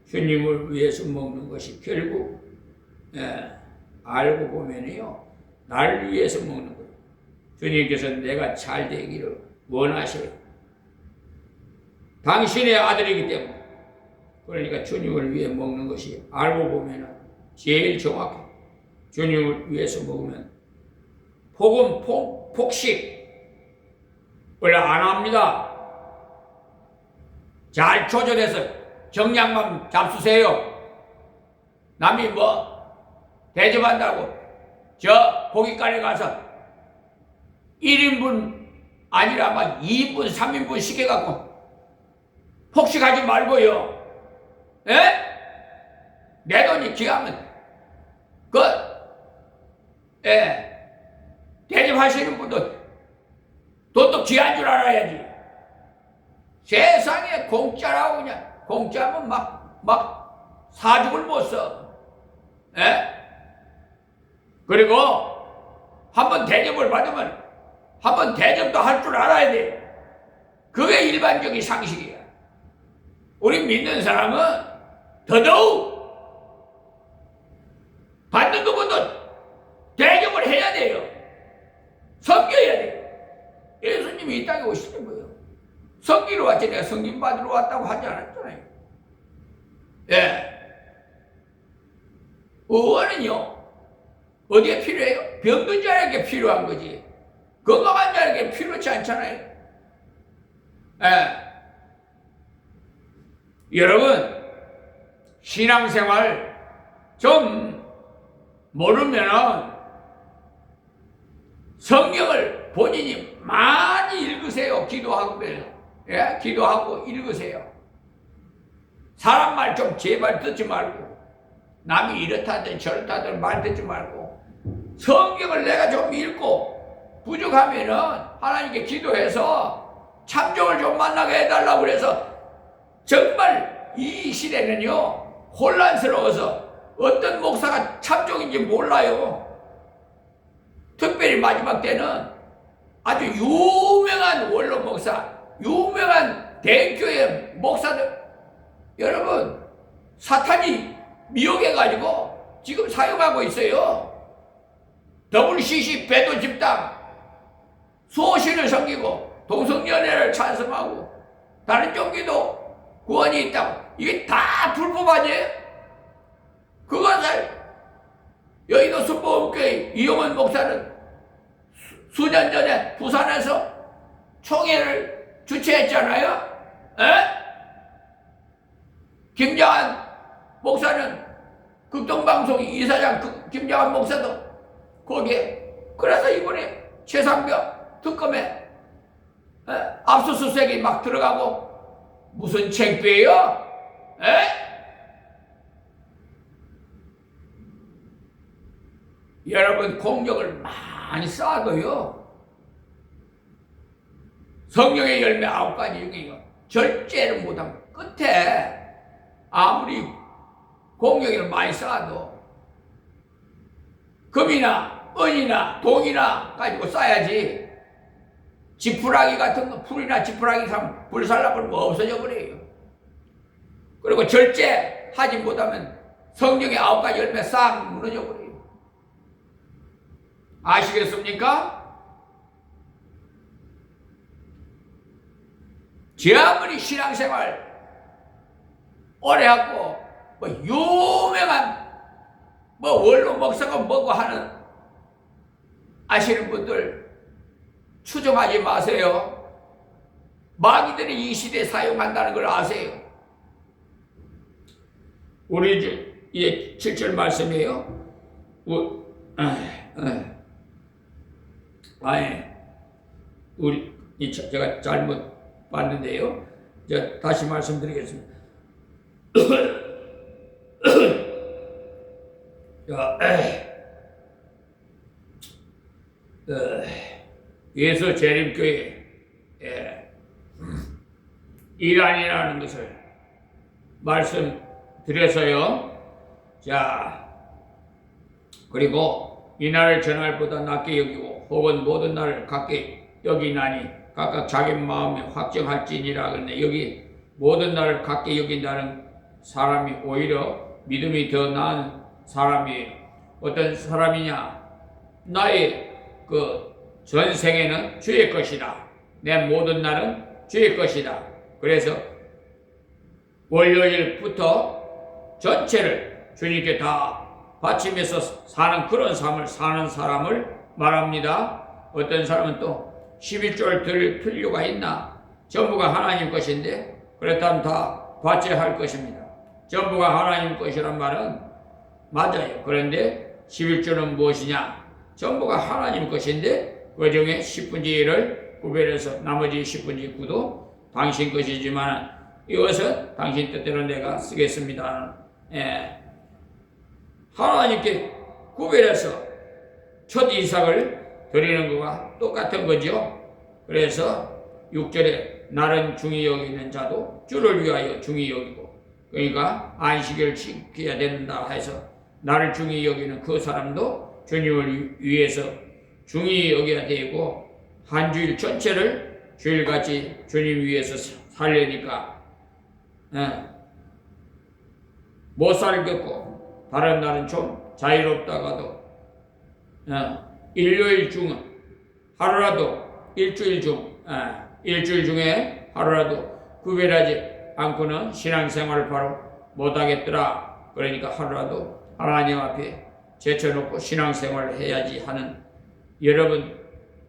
주님을 위해서 먹는 것이 결국 알고 보면요 나를 위해서 먹는 거예요. 주님께서 내가 잘 되기를 원하셔요. 당신의 아들이기 때문에. 그러니까 주님을 위해 먹는 것이 알고 보면 제일 정확해. 주님을 위해서 먹으면 복음 폭식을 안 합니다. 잘 조절해서 정량만 잡수세요. 남이 뭐 대접한다고 저 고깃간에 가서 1인분 아니라 막 2인분 3인분 시켜갖고 폭식하지 말고요. 내 돈이 귀하면 대접하시는 분도 돈도 귀한 줄 알아야지. 세상에 공짜라고 그냥 공짜면 막 사죽을 못 써. 그리고 한번 대접을 받으면 한번 대접도 할 줄 알아야 돼. 그게 일반적인 상식이야. 우리 믿는 사람은 더더욱 받는 것보다 대접을 해야 돼요. 섬겨야 돼요. 예수님이 이 땅에 오실 때 뭐예요? 섬기러 왔지. 내가 섬김 받으러 왔다고 하지 않았잖아요. 의원은요 어디에 필요해요? 병든 자에게 필요한 거지. 건강한 자에게 필요치 않잖아요. 여러분 신앙생활 좀 모르면은 성경을 본인이 많이 읽으세요. 기도하고 기도하고 읽으세요. 사람 말 좀 제발 듣지 말고, 남이 이렇다든 저렇다든 말 듣지 말고, 성경을 내가 좀 읽고 부족하면은 하나님께 기도해서 참종을 좀 만나게 해달라고 그래서, 정말 이 시대는요 혼란스러워서 어떤 목사가 참종인지 몰라요. 특별히 마지막 때는 아주 유명한 원로 목사, 유명한 대교회 목사들, 여러분 사탄이 미혹해가지고 지금 사용하고 있어요. WCC 배도 집단, 소신을 섬기고 동성연애를 찬성하고 다른 종교도 구원이 있다고, 이게 다 불법 아니에요? 그것을 여의도 순복음교회 이용원 목사는 수년 전에 부산에서 총회를 주최했잖아요. 에? 김장한 목사는 극동방송 이사장 김장한 목사도 거기에, 그래서 이번에 최상병 특검에 압수수색이 막 들어가고, 무슨 창피해요? 여러분 공격을 많이 쌓아도요, 성경의 열매 9가지 중에 절제를 못하면 끝에 아무리 공격을 많이 쌓아도 금이나 은이나 동이나 가지고 쌓아야지, 지푸라기 같은 거, 풀이나 지푸라기 사면 불살라버리면 없어져 버려요. 그리고 절제하지 못하면 성경의 9가지 열매 싹 무너져 버려요. 아시겠습니까? 제 아무리 신앙생활 오래 하고 뭐 유명한 뭐 원로 목사가 뭐고 하는 아시는 분들 추정하지 마세요. 마귀들이 이 시대에 사용한다는 걸 아세요. 우리 이제 7절 말씀이에요. 우리 제가 잘못 봤는데요. 다시 말씀드리겠습니다. 예수 재림교회 이란이라는 것을 말씀드려서요. 자, 그리고 이 날을 전날보다 낮게 여기고 혹은 모든 날을 같게 여기나니 각각 자기 마음에 확정할지니라. 그런데 여기 모든 날을 같게 여긴다는 사람이 오히려 믿음이 더 나은 사람이에요. 어떤 사람이냐? 나의 그 전생에는 주의 것이다. 내 모든 날은 주의 것이다. 그래서 월요일부터 전체를 주님께 다 바치면서 사는 그런 삶을 사는 사람을 말합니다. 어떤 사람은 또 11조를 드릴 필요가 있나? 전부가 하나님 것인데 그렇다면 다 바쳐야 할 것입니다. 전부가 하나님 것이란 말은 맞아요. 그런데 11조는 무엇이냐? 전부가 하나님 것인데 그 중에 10분의 1을 구별해서 나머지 10분의 9도 당신 것이지만 이것은 당신 뜻대로 내가 쓰겠습니다. 하나님께 구별해서 첫 이삭을 드리는 것과 똑같은 거죠. 그래서 6절에 날은 중히 여기는 자도 주를 위하여 중히 여기고, 그러니까 안식일을 지켜야 된다 해서 나를 중히 여기는 그 사람도 주님을 위해서 중히 여겨야 되고, 한 주일 전체를 주일같이 주님 위해서 살려니까 못 살겠고, 다른 날은 좀 자유롭다가도 일요일 중은 하루라도 일주일 중에 하루라도 구별하지 않고는 신앙생활을 바로 못하겠더라. 그러니까 하루라도 하나님 앞에 제쳐놓고 신앙생활을 해야지 하는, 여러분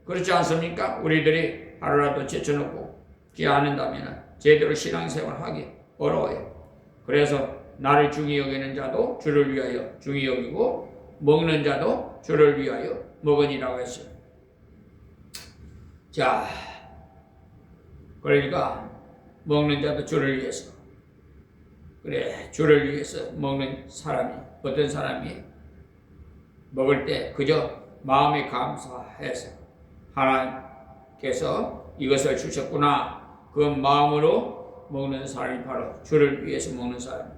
그렇지 않습니까? 우리들이 하루라도 제쳐놓고 기도한다면 제대로 신앙생활 하기 어려워요. 그래서 나를 중히 여기는 자도 주를 위하여 중히 여기고 먹는 자도 주를 위하여 먹으니라고 했어요. 자, 그러니까 먹는 자도 주를 위해서, 그래, 주를 위해서 먹는 사람이 어떤 사람이 먹을 때 그저 마음이 감사해서 하나님께서 이것을 주셨구나 그 마음으로 먹는 사람이 바로 주를 위해서 먹는 사람.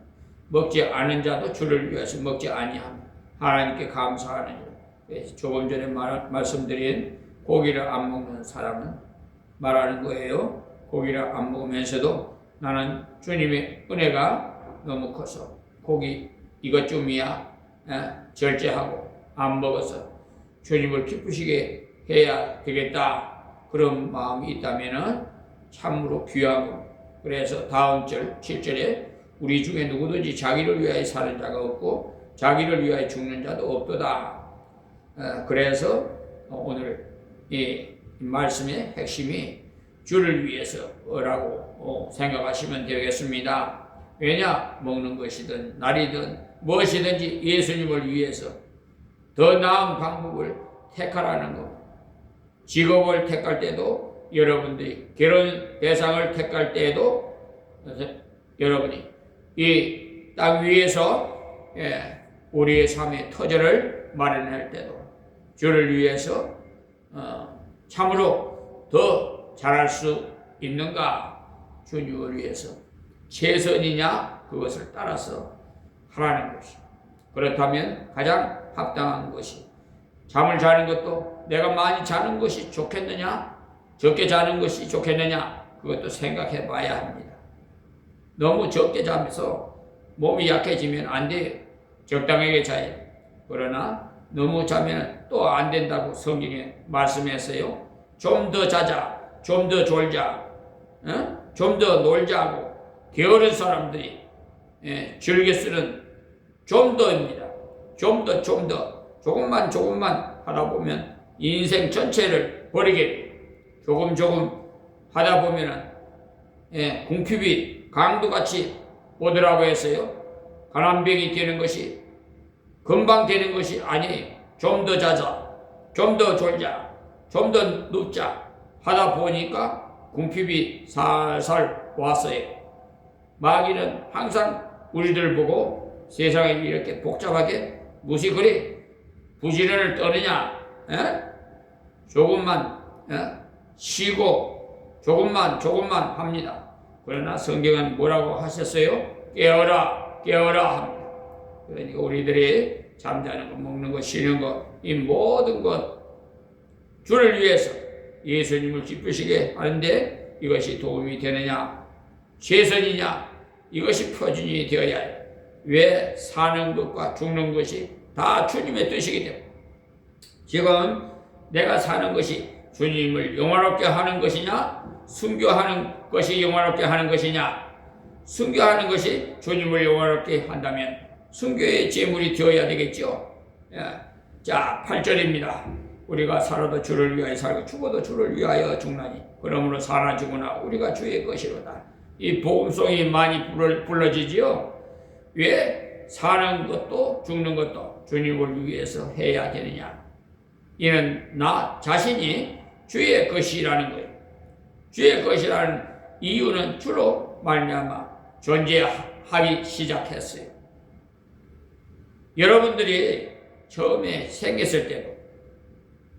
먹지 않은 자도 주를 위해서 먹지 아니함. 하나님께 감사하는 자. 조금 전에 말씀드린 고기를 안 먹는 사람은 말하는 거예요. 고기를 안 먹으면서도 나는 주님의 은혜가 너무 커서 고기 이것쯤이야 절제하고 안 먹어서 주님을 기쁘시게 해야 되겠다. 그런 마음이 있다면 참으로 귀한 것. 그래서 다음 절 7절에 우리 중에 누구든지 자기를 위하여 사는 자가 없고 자기를 위하여 죽는 자도 없도다. 그래서 오늘 이 말씀의 핵심이 주를 위해서라고 생각하시면 되겠습니다. 왜냐? 먹는 것이든 날이든 무엇이든지 예수님을 위해서 더 나은 방법을 택하라는 것. 직업을 택할 때도 여러분들이 결혼 대상을 택할 때에도 여러분이 이 땅 위에서 우리의 삶의 터전을 마련할 때도 주를 위해서 참으로 더 잘할 수 있는가? 주님을 위해서 최선이냐? 그것을 따라서 하라는 것이. 그렇다면 가장 합당한 것이 잠을 자는 것도 내가 많이 자는 것이 좋겠느냐? 적게 자는 것이 좋겠느냐? 그것도 생각해 봐야 합니다. 너무 적게 자면서 몸이 약해지면 안 돼요. 적당하게 자야 돼요. 그러나 너무 자면 또 안 된다고 성경에 말씀했어요. 좀 더 자자, 좀 더 졸자, 좀 더 놀자고 게으른 사람들이 즐겨 쓰는 좀 더입니다. 좀 더, 조금만 하다 보면 인생 전체를 버리게 돼요. 조금 하다 보면은 궁핍이 강도같이 오더라고 했어요. 가난병이 되는 것이 금방 되는 것이 아니에요. 좀 더 자자, 좀 더 졸자, 좀 더 눕자 하다 보니까 궁핍이 살살 왔어요. 마귀는 항상 우리들 보고 세상에 이렇게 복잡하게 무시 그리 부지런을 떠느냐? 조금만 쉬고 조금만 합니다. 그러나 성경은 뭐라고 하셨어요? 깨어라 합니다. 그러니까 우리들이 잠자는 것, 먹는 것, 쉬는 것, 이 모든 것 주를 위해서 예수님을 기쁘시게 하는데 이것이 도움이 되느냐? 최선이냐? 이것이 표준이 되어야 해요. 왜 사는 것과 죽는 것이 다 주님의 뜻이기 때문에. 지금 내가 사는 것이 주님을 영화롭게 하는 것이냐? 순교하는 것이 영화롭게 하는 것이냐? 순교하는 것이 주님을 영화롭게 한다면 순교의 제물이 되어야 되겠죠. 자, 8절입니다. 우리가 살아도 주를 위하여 살고 죽어도 주를 위하여 죽나니 그러므로 사나 죽으나 우리가 주의 것이로다. 이 복음송이 많이 불러지지요. 왜 사는 것도 죽는 것도 주님을 위해서 해야 되느냐? 이는 나 자신이 주의 것이라는 거예요. 주의 것이라는 이유는 주로 말미암아 존재하기 시작했어요. 여러분들이 처음에 생겼을 때도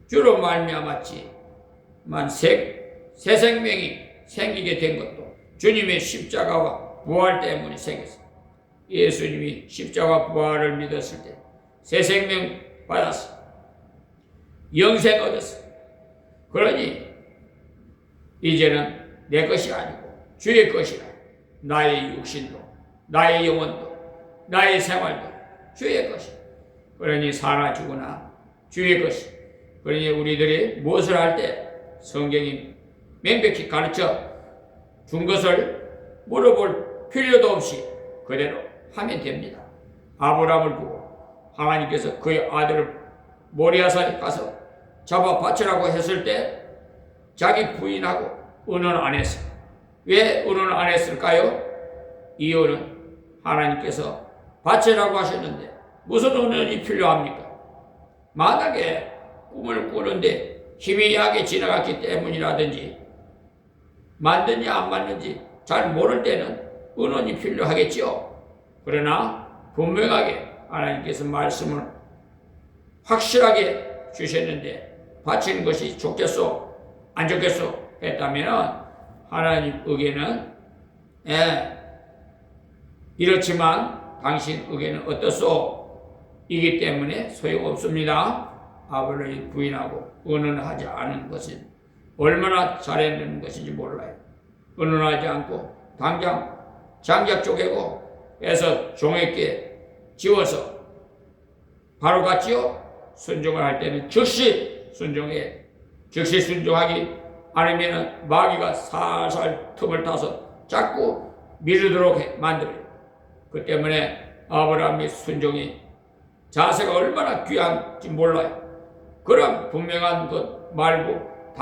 주로 말미암았지만 새 생명이 생기게 된 것도 주님의 십자가와 부활 때문에 생겼어요. 예수님이 십자가 부활을 믿었을 때 새 생명 받았어요. 영생 얻었어요. 그러니 이제는 내 것이 아니고 주의 것이라. 나의 육신도 나의 영혼도 나의 생활도 주의 것이. 그러니 사나 죽으나 주의 것이. 그러니 우리들이 무엇을 할 때 성경이 명백히 가르쳐 준 것을 물어볼 필요도 없이 그대로 하면 됩니다. 아브라함을 보고 하나님께서 그의 아들을 모리아산에 가서 잡아 바치라고 했을 때 자기 부인하고 의논 안 했어요. 왜 의논 안 했을까요? 이유는 하나님께서 바치라고 하셨는데 무슨 의논이 필요합니까? 만약에 꿈을 꾸는데 힘이 약해 지나갔기 때문이라든지 맞는지 안 맞는지 잘 모를 때는 의논이 필요하겠죠. 그러나 분명하게 하나님께서 말씀을 확실하게 주셨는데 바치는 것이 좋겠소 안 좋겠소 했다면 하나님 의견은 이렇지만 당신 의견은 어떻소? 이기 때문에 소용없습니다. 아브라함이 부인하고 의논하지 않은 것은 얼마나 잘했는 것인지 몰라요. 의논하지 않고 당장 장작 쪼개고 해서 종에게 지워서 바로 갔지요. 순종을 할 때는 즉시 순종해. 즉시 순종하기 않으면 마귀가 살살 틈을 타서 자꾸 미루도록 만들어요. 그 때문에 아브라함의 순종이 자세가 얼마나 귀한지 몰라요. 그럼 분명한 것 말고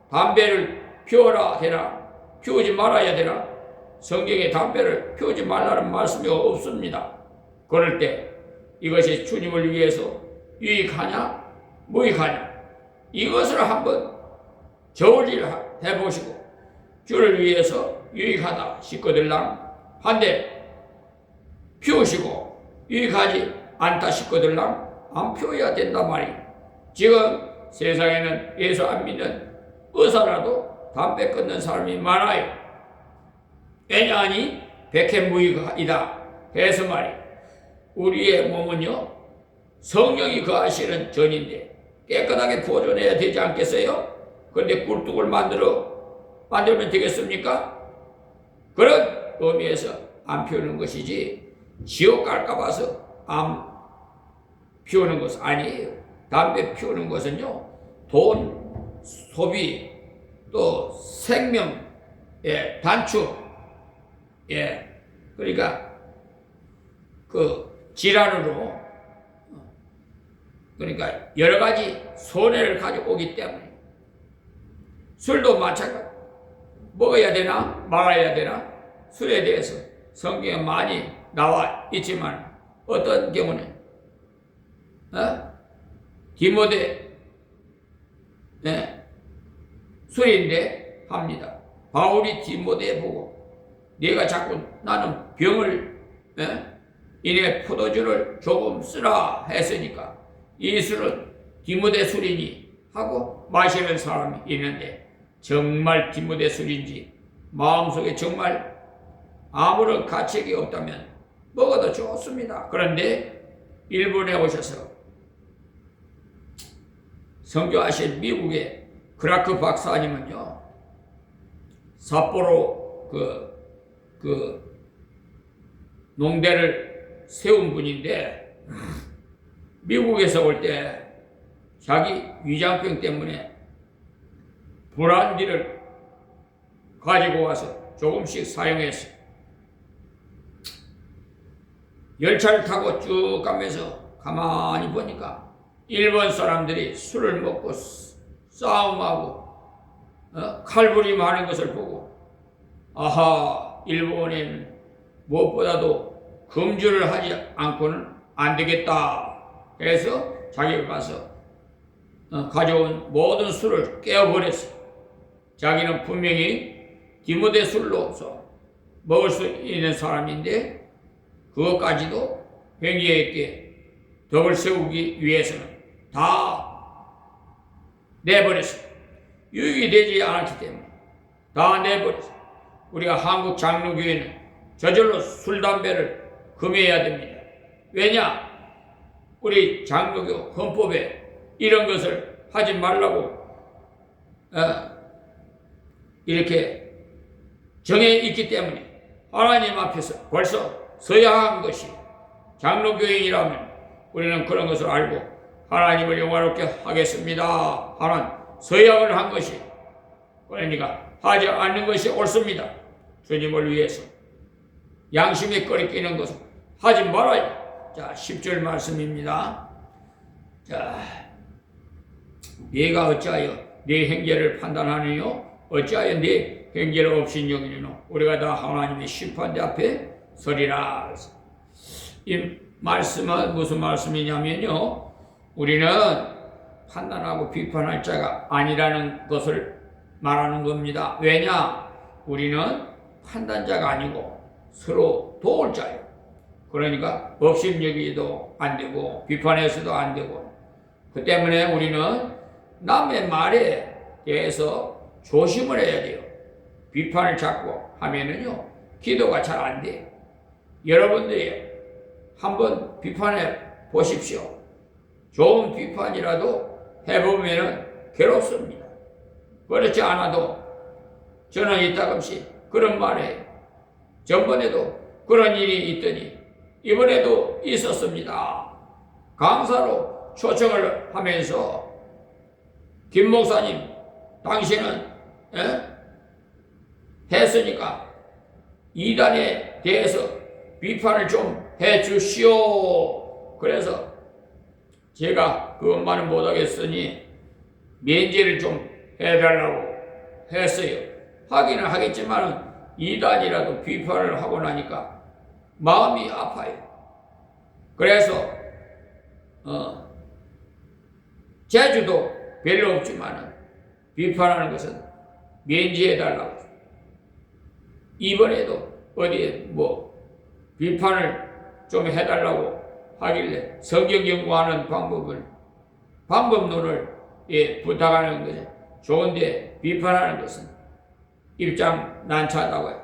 담배를 피워라 되나 피우지 말아야 되나 성경에 담배를 피우지 말라는 말씀이 없습니다. 그럴 때 이것이 주님을 위해서 유익하냐 무익하냐 이것을 한번 저울질 해보시고 주를 위해서 유익하다 싶거들랑 한데 피우시고 유익하지 않다 싶거들랑 안 피워야 된단 말이에요. 지금 세상에는 예수 안 믿는 의사라도 담배 끊는 사람이 많아요. 왜냐하니 백해무익이다 해서 말이에요. 우리의 몸은요 성령이 거하시는 전인데 깨끗하게 보존해야 되지 않겠어요? 그런데 꿀뚝을 만들면 되겠습니까? 그런 의미에서 안 피우는 것이지 지옥 갈까 봐서 안 피우는 것은 아니에요. 담배 피우는 것은요 돈, 소비, 또 생명의 단축, 그러니까 그 질환으로 그러니까 여러 가지 손해를 가져오기 때문에 술도 마찬가지. 먹어야 되나 말아야 되나 술에 대해서 성경에 많이 나와 있지만 어떤 경우는 디모데 술인데 합니다. 바울이 디모데에 보고 네가 자꾸 나는 병을 이내 포도주를 조금 쓰라 했으니까 이 술은 디모데 술이니 하고 마시는 사람이 있는데 정말 디모데 술인지 마음속에 정말 아무런 가책이 없다면 먹어도 좋습니다. 그런데 일본에 오셔서 선교하신 미국의 크라크 박사님은요 삿포로 그 농대를 세운 분인데 미국에서 올 때 자기 위장병 때문에 브란디를 가지고 와서 조금씩 사용했어요. 열차를 타고 쭉 가면서 가만히 보니까 일본 사람들이 술을 먹고 싸움하고 칼부림하는 것을 보고 아하 일본에는 무엇보다도 금주를 하지 않고는 안 되겠다 해서 자기가 가서 가져온 모든 술을 깨어버렸어요. 자기는 분명히 디모데 술로서 먹을 수 있는 사람인데 그것까지도 회개했기에 덕을 세우기 위해서는 다 내버렸어요. 유익이 되지 않았기 때문에 다 내버렸어요. 우리가 한국 장로교회는 저절로 술, 담배를 금해야 됩니다. 왜냐? 우리 장로교 헌법에 이런 것을 하지 말라고 이렇게 정해 있기 때문에 하나님 앞에서 벌써 서야 한 것이 장로교인이라면 우리는 그런 것을 알고 하나님을 영화롭게 하겠습니다 하는 서약을 한 것이 그러니까 하지 않는 것이 옳습니다. 주님을 위해서 양심에 꺼리끼는 것은 하지 말아요. 자 10절 말씀입니다. 자 네가 어찌하여 네 행제를 판단하느뇨 어찌하여 네 행제를 없인 여기느뇨 우리가 다 하나님의 심판대 앞에 서리라. 이 말씀은 무슨 말씀이냐면요 우리는 판단하고 비판할 자가 아니라는 것을 말하는 겁니다. 왜냐? 우리는 판단자가 아니고 서로 도울 자예요. 그러니까 업심여기도 안 되고 비판해서도 안 되고, 그 때문에 우리는 남의 말에 대해서 조심을 해야 돼요. 비판을 자꾸 하면은요 기도가 잘 안 돼요. 여러분들이 한번 비판해 보십시오. 좋은 비판이라도 해보면은 괴롭습니다. 그렇지 않아도 저는 이따금씩 그런 말에 전번에도 그런 일이 있더니 이번에도 있었습니다. 강사로 초청을 하면서 김 목사님 당신은 했으니까 이단에 대해서 비판을 좀 해주시오. 그래서 제가 그것만은 못하겠으니 면제를 좀 해달라고 했어요. 하기는 하겠지만 이단이라도 비판을 하고 나니까 마음이 아파요. 그래서 재주도 별로 없지만 비판하는 것은 면제해달라고. 이번에도 어디에 비판을 좀 해달라고 하길래 성경 연구하는 방법론을 부탁하는 거죠. 좋은데 비판하는 것은 입장 난처하다고요.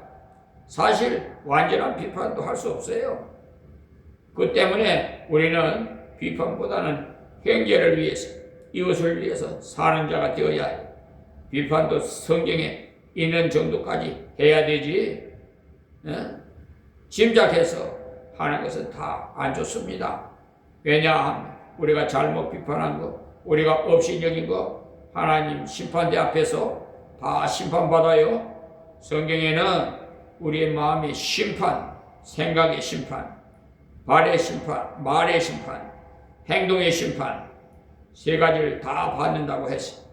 사실 완전한 비판도 할 수 없어요. 그 때문에 우리는 비판보다는 형제를 위해서, 이웃을 위해서 사는 자가 되어야 해요. 비판도 성경에 있는 정도까지 해야 되지, 짐작해서 하는 것은 다 안 좋습니다. 왜냐하면 우리가 잘못 비판한 거, 우리가 업신여긴 거 하나님 심판대 앞에서 다 심판받아요. 성경에는 우리의 마음의 심판, 생각의 심판, 발의 심판, 말의 심판, 행동의 심판, 세 가지를 다 받는다고 했어요.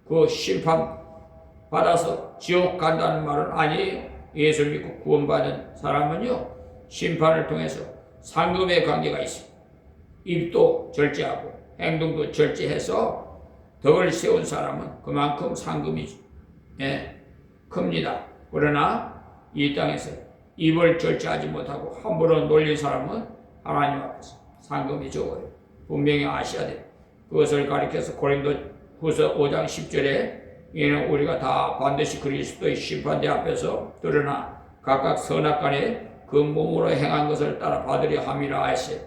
그 심판 받아서 지옥 간다는 말은 아니에요. 예수 믿고 구원받은 사람은요, 심판을 통해서 상급의 관계가 있어요. 입도 절제하고 행동도 절제해서 덕을 세운 사람은 그만큼 상급이 큽니다. 그러나 이 땅에서 입을 절제하지 못하고 함부로 놀린 사람은 하나님 앞에서 상급이 적어요. 분명히 아셔야 돼요. 그것을 가리켜서 고린도후서 5장 10절에 이는 우리가 다 반드시 그리스도의 심판대 앞에서 드러나 각각 선악간에 그 몸으로 행한 것을 따라 받으려 함이라 하셨어요.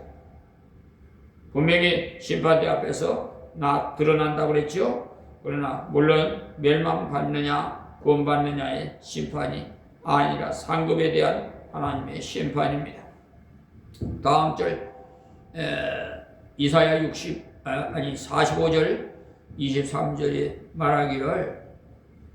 분명히 심판대 앞에서 나 드러난다고 그랬죠. 그러나 물론 멸망받느냐 구원받느냐의 심판이 아니라 상급에 대한 하나님의 심판입니다. 다음 절 이사야 45절 23절에 말하기를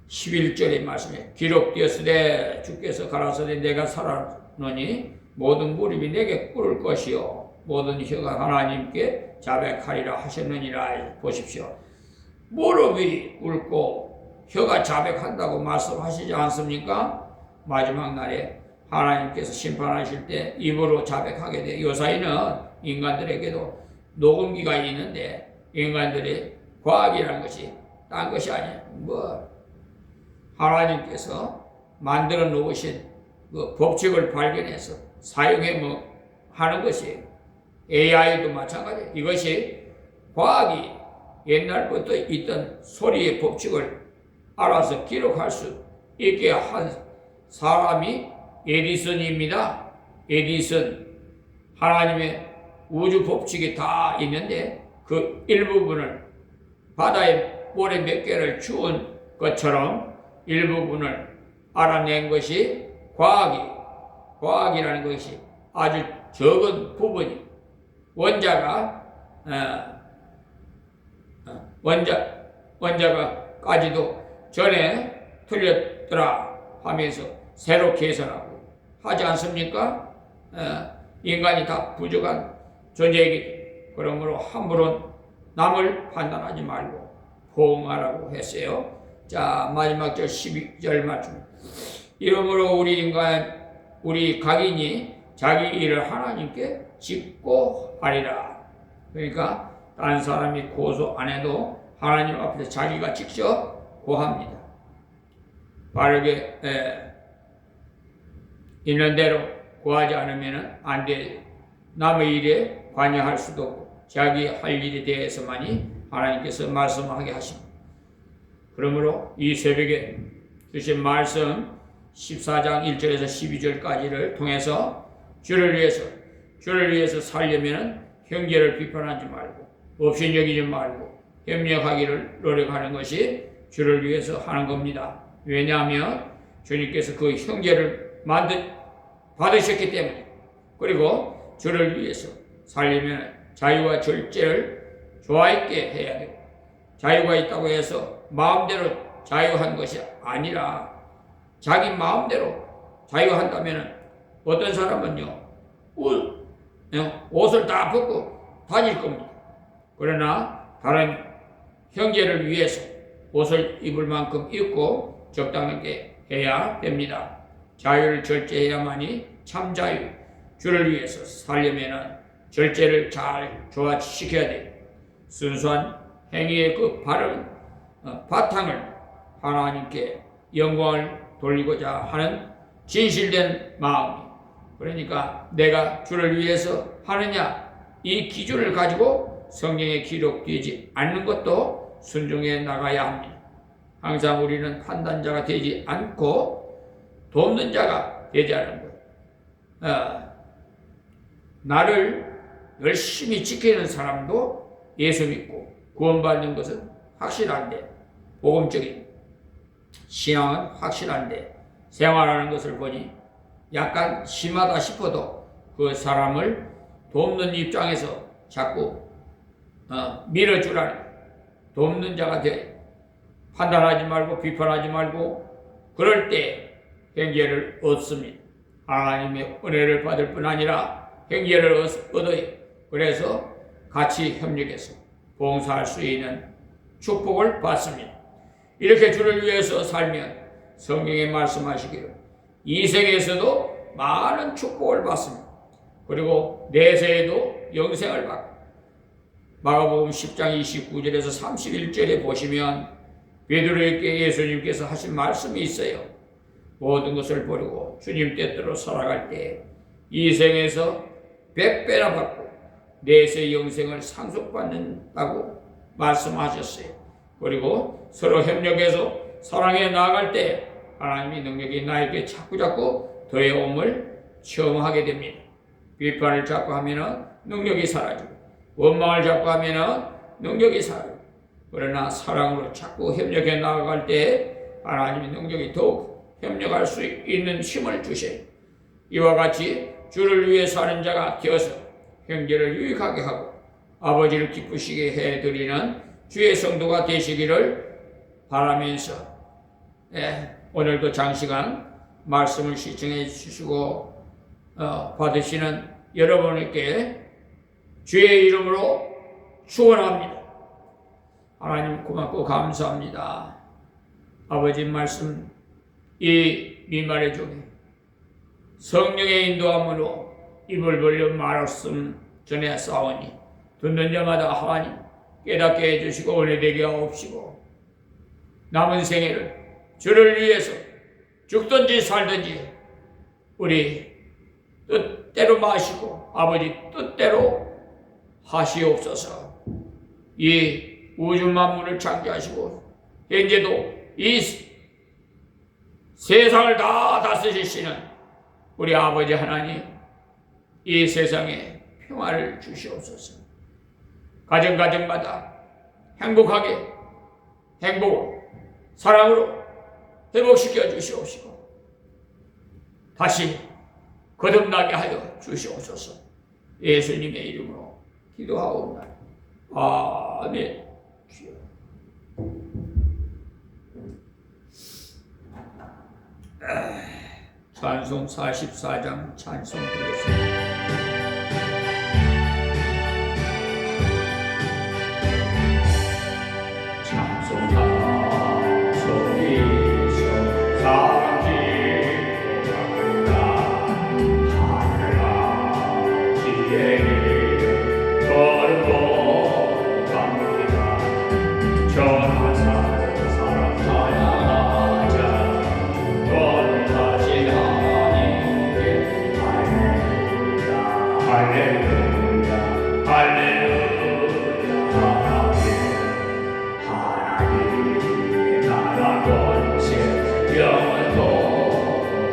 11절의 말씀에 기록되었으되 주께서 가라사대 내가 살았노니 모든 무릎이 내게 꿇을 것이요 모든 혀가 하나님께 자백하리라 하셨느니라. 보십시오. 무릎이 꿇고 혀가 자백한다고 말씀하시지 않습니까? 마지막 날에 하나님께서 심판하실 때 입으로 자백하게 돼. 요사이는 인간들에게도 녹음기가 있는데 인간들의 과학이라는 것이 딴 것이 아니에요. 하나님께서 만들어 놓으신 그 법칙을 발견해서 사용해 하는 것이에요. AI도 마찬가지예요. 이것이 과학이 옛날부터 있던 소리의 법칙을 알아서 기록할 수 있게 한 사람이 에디슨입니다. 에디슨. 하나님의 우주 법칙이 다 있는데 그 일부분을 바다에 모래 몇 개를 주운 것처럼 일부분을 알아낸 것이 과학이라는 것이 아주 적은 부분이 원자가까지도 전에 틀렸더라 하면서 새로 개선하고 하지 않습니까? 인간이 다 부족한 존재이기 그러므로 함부로 남을 판단하지 말고 포옹하라고 했어요. 자, 마지막 절 12절 말씀. 이러므로 우리 각인이 자기 일을 하나님께 짓고 하리라. 그러니까 다른 사람이 고소 안 해도 하나님 앞에서 자기가 직접 고합니다. 바르게 있는 대로 고하지 않으면 안 돼. 남의 일에 관여할 수도 없고 자기 할 일에 대해서만이 하나님께서 말씀하게 하십니다. 그러므로 이 새벽에 주신 말씀 14장 1절에서 12절까지를 통해서 주를 위해서 살려면 형제를 비판하지 말고 업신여기지 말고 협력하기를 노력하는 것이 주를 위해서 하는 겁니다. 왜냐하면 주님께서 그 형제를 받으셨기 때문에, 그리고 주를 위해서 살려면 자유와 절제를 좋아있게 해야 되고, 자유가 있다고 해서 마음대로 자유한 것이 아니라 자기 마음대로 자유한다면 어떤 사람은요 옷을 다 벗고 다닐 겁니다. 그러나 다른 형제를 위해서 옷을 입을 만큼 입고 적당하게 해야 됩니다. 자유를 절제해야만이 참 자유. 주를 위해서 살려면 절제를 잘 조화시켜야 돼요. 순수한 행위의 그 바탕을 하나님께 영광을 돌리고자 하는 진실된 마음이, 그러니까 내가 주를 위해서 하느냐 이 기준을 가지고 성경에 기록되지 않는 것도 순종해 나가야 합니다. 항상 우리는 판단자가 되지 않고 돕는 자가 되자는 것. 나를 열심히 지키는 사람도 예수 믿고 구원받는 것은 확실한데, 복음적인 신앙은 확실한데 생활하는 것을 보니 약간 심하다 싶어도 그 사람을 돕는 입장에서 자꾸 밀어주라는, 돕는 자가 돼 판단하지 말고 비판하지 말고 그럴 때 형제를 얻습니다. 하나님의 은혜를 받을 뿐 아니라 형제를 얻어요. 그래서 같이 협력해서 봉사할 수 있는 축복을 받습니다. 이렇게 주를 위해서 살면 성경에 말씀하시기를 이 생에서도 많은 축복을 받습니다. 그리고 내세에도 영생을 받고, 마가복음 10장 29절에서 31절에 보시면 베드로에게 예수님께서 하신 말씀이 있어요. 모든 것을 버리고 주님 뜻대로 살아갈 때 이 생에서 100배나 받고 내세 영생을 상속받는다고 말씀하셨어요. 그리고 서로 협력해서 사랑해 나아갈 때 하나님의 능력이 나에게 자꾸자꾸 더해옴을 체험하게 됩니다. 비판을 자꾸 하면은 능력이 사라지고, 원망을 자꾸 하면은 능력이 사라지고, 그러나 사랑으로 자꾸 협력해 나아갈 때 하나님의 능력이 더욱 협력할 수 있는 힘을 주셔요. 이와 같이 주를 위해 사는 자가 되어서 형제를 유익하게 하고 아버지를 기쁘시게 해드리는 주의 성도가 되시기를 바라면서, 오늘도 장시간 말씀을 시청해 주시고 받으시는 여러분에게 주의 이름으로 축원합니다. 하나님 고맙고 감사합니다. 아버지 말씀 이 미말의 중에 성령의 인도함으로 입을 벌려 말씀 전해 싸우니 듣는 자마다 하나님 깨닫게 해주시고 은혜되게 하옵시고, 남은 생애를 주를 위해서 죽든지 살든지 우리 뜻대로 마시고 아버지 뜻대로 하시옵소서. 이 우주 만물을 창조하시고 현재도 이 세상을 다 다스리시는 우리 아버지 하나님, 이 세상에 평화를 주시옵소서. 가정마다 행복하게 행복을 사랑으로 회복시켜 주시옵시고 다시 거듭나게 하여 주시옵소서. 예수님의 이름으로 기도하옵나이다. 아멘. 찬송 44장 찬송 드리겠습니다.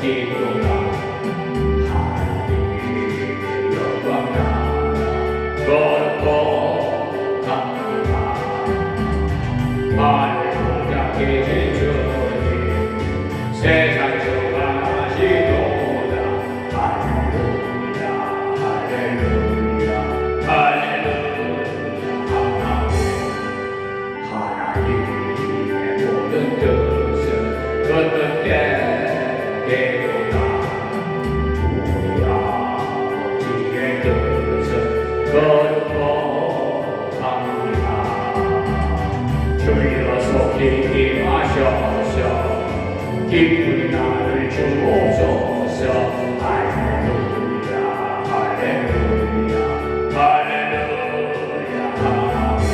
기도다 하나님 영광 거룩합니다. 할렐루야 계신 주님 세상 주관하시도다 할렐루야 할렐루야 할렐루야 하나님의 모든 뜻은 걷는데 되도다 우리 아버지의 뜻은 거룩합니다. 주여 속히 임하셔서 기쁜 나를 주옵소서 할렐루야 할렐루야 할렐루야 아멘.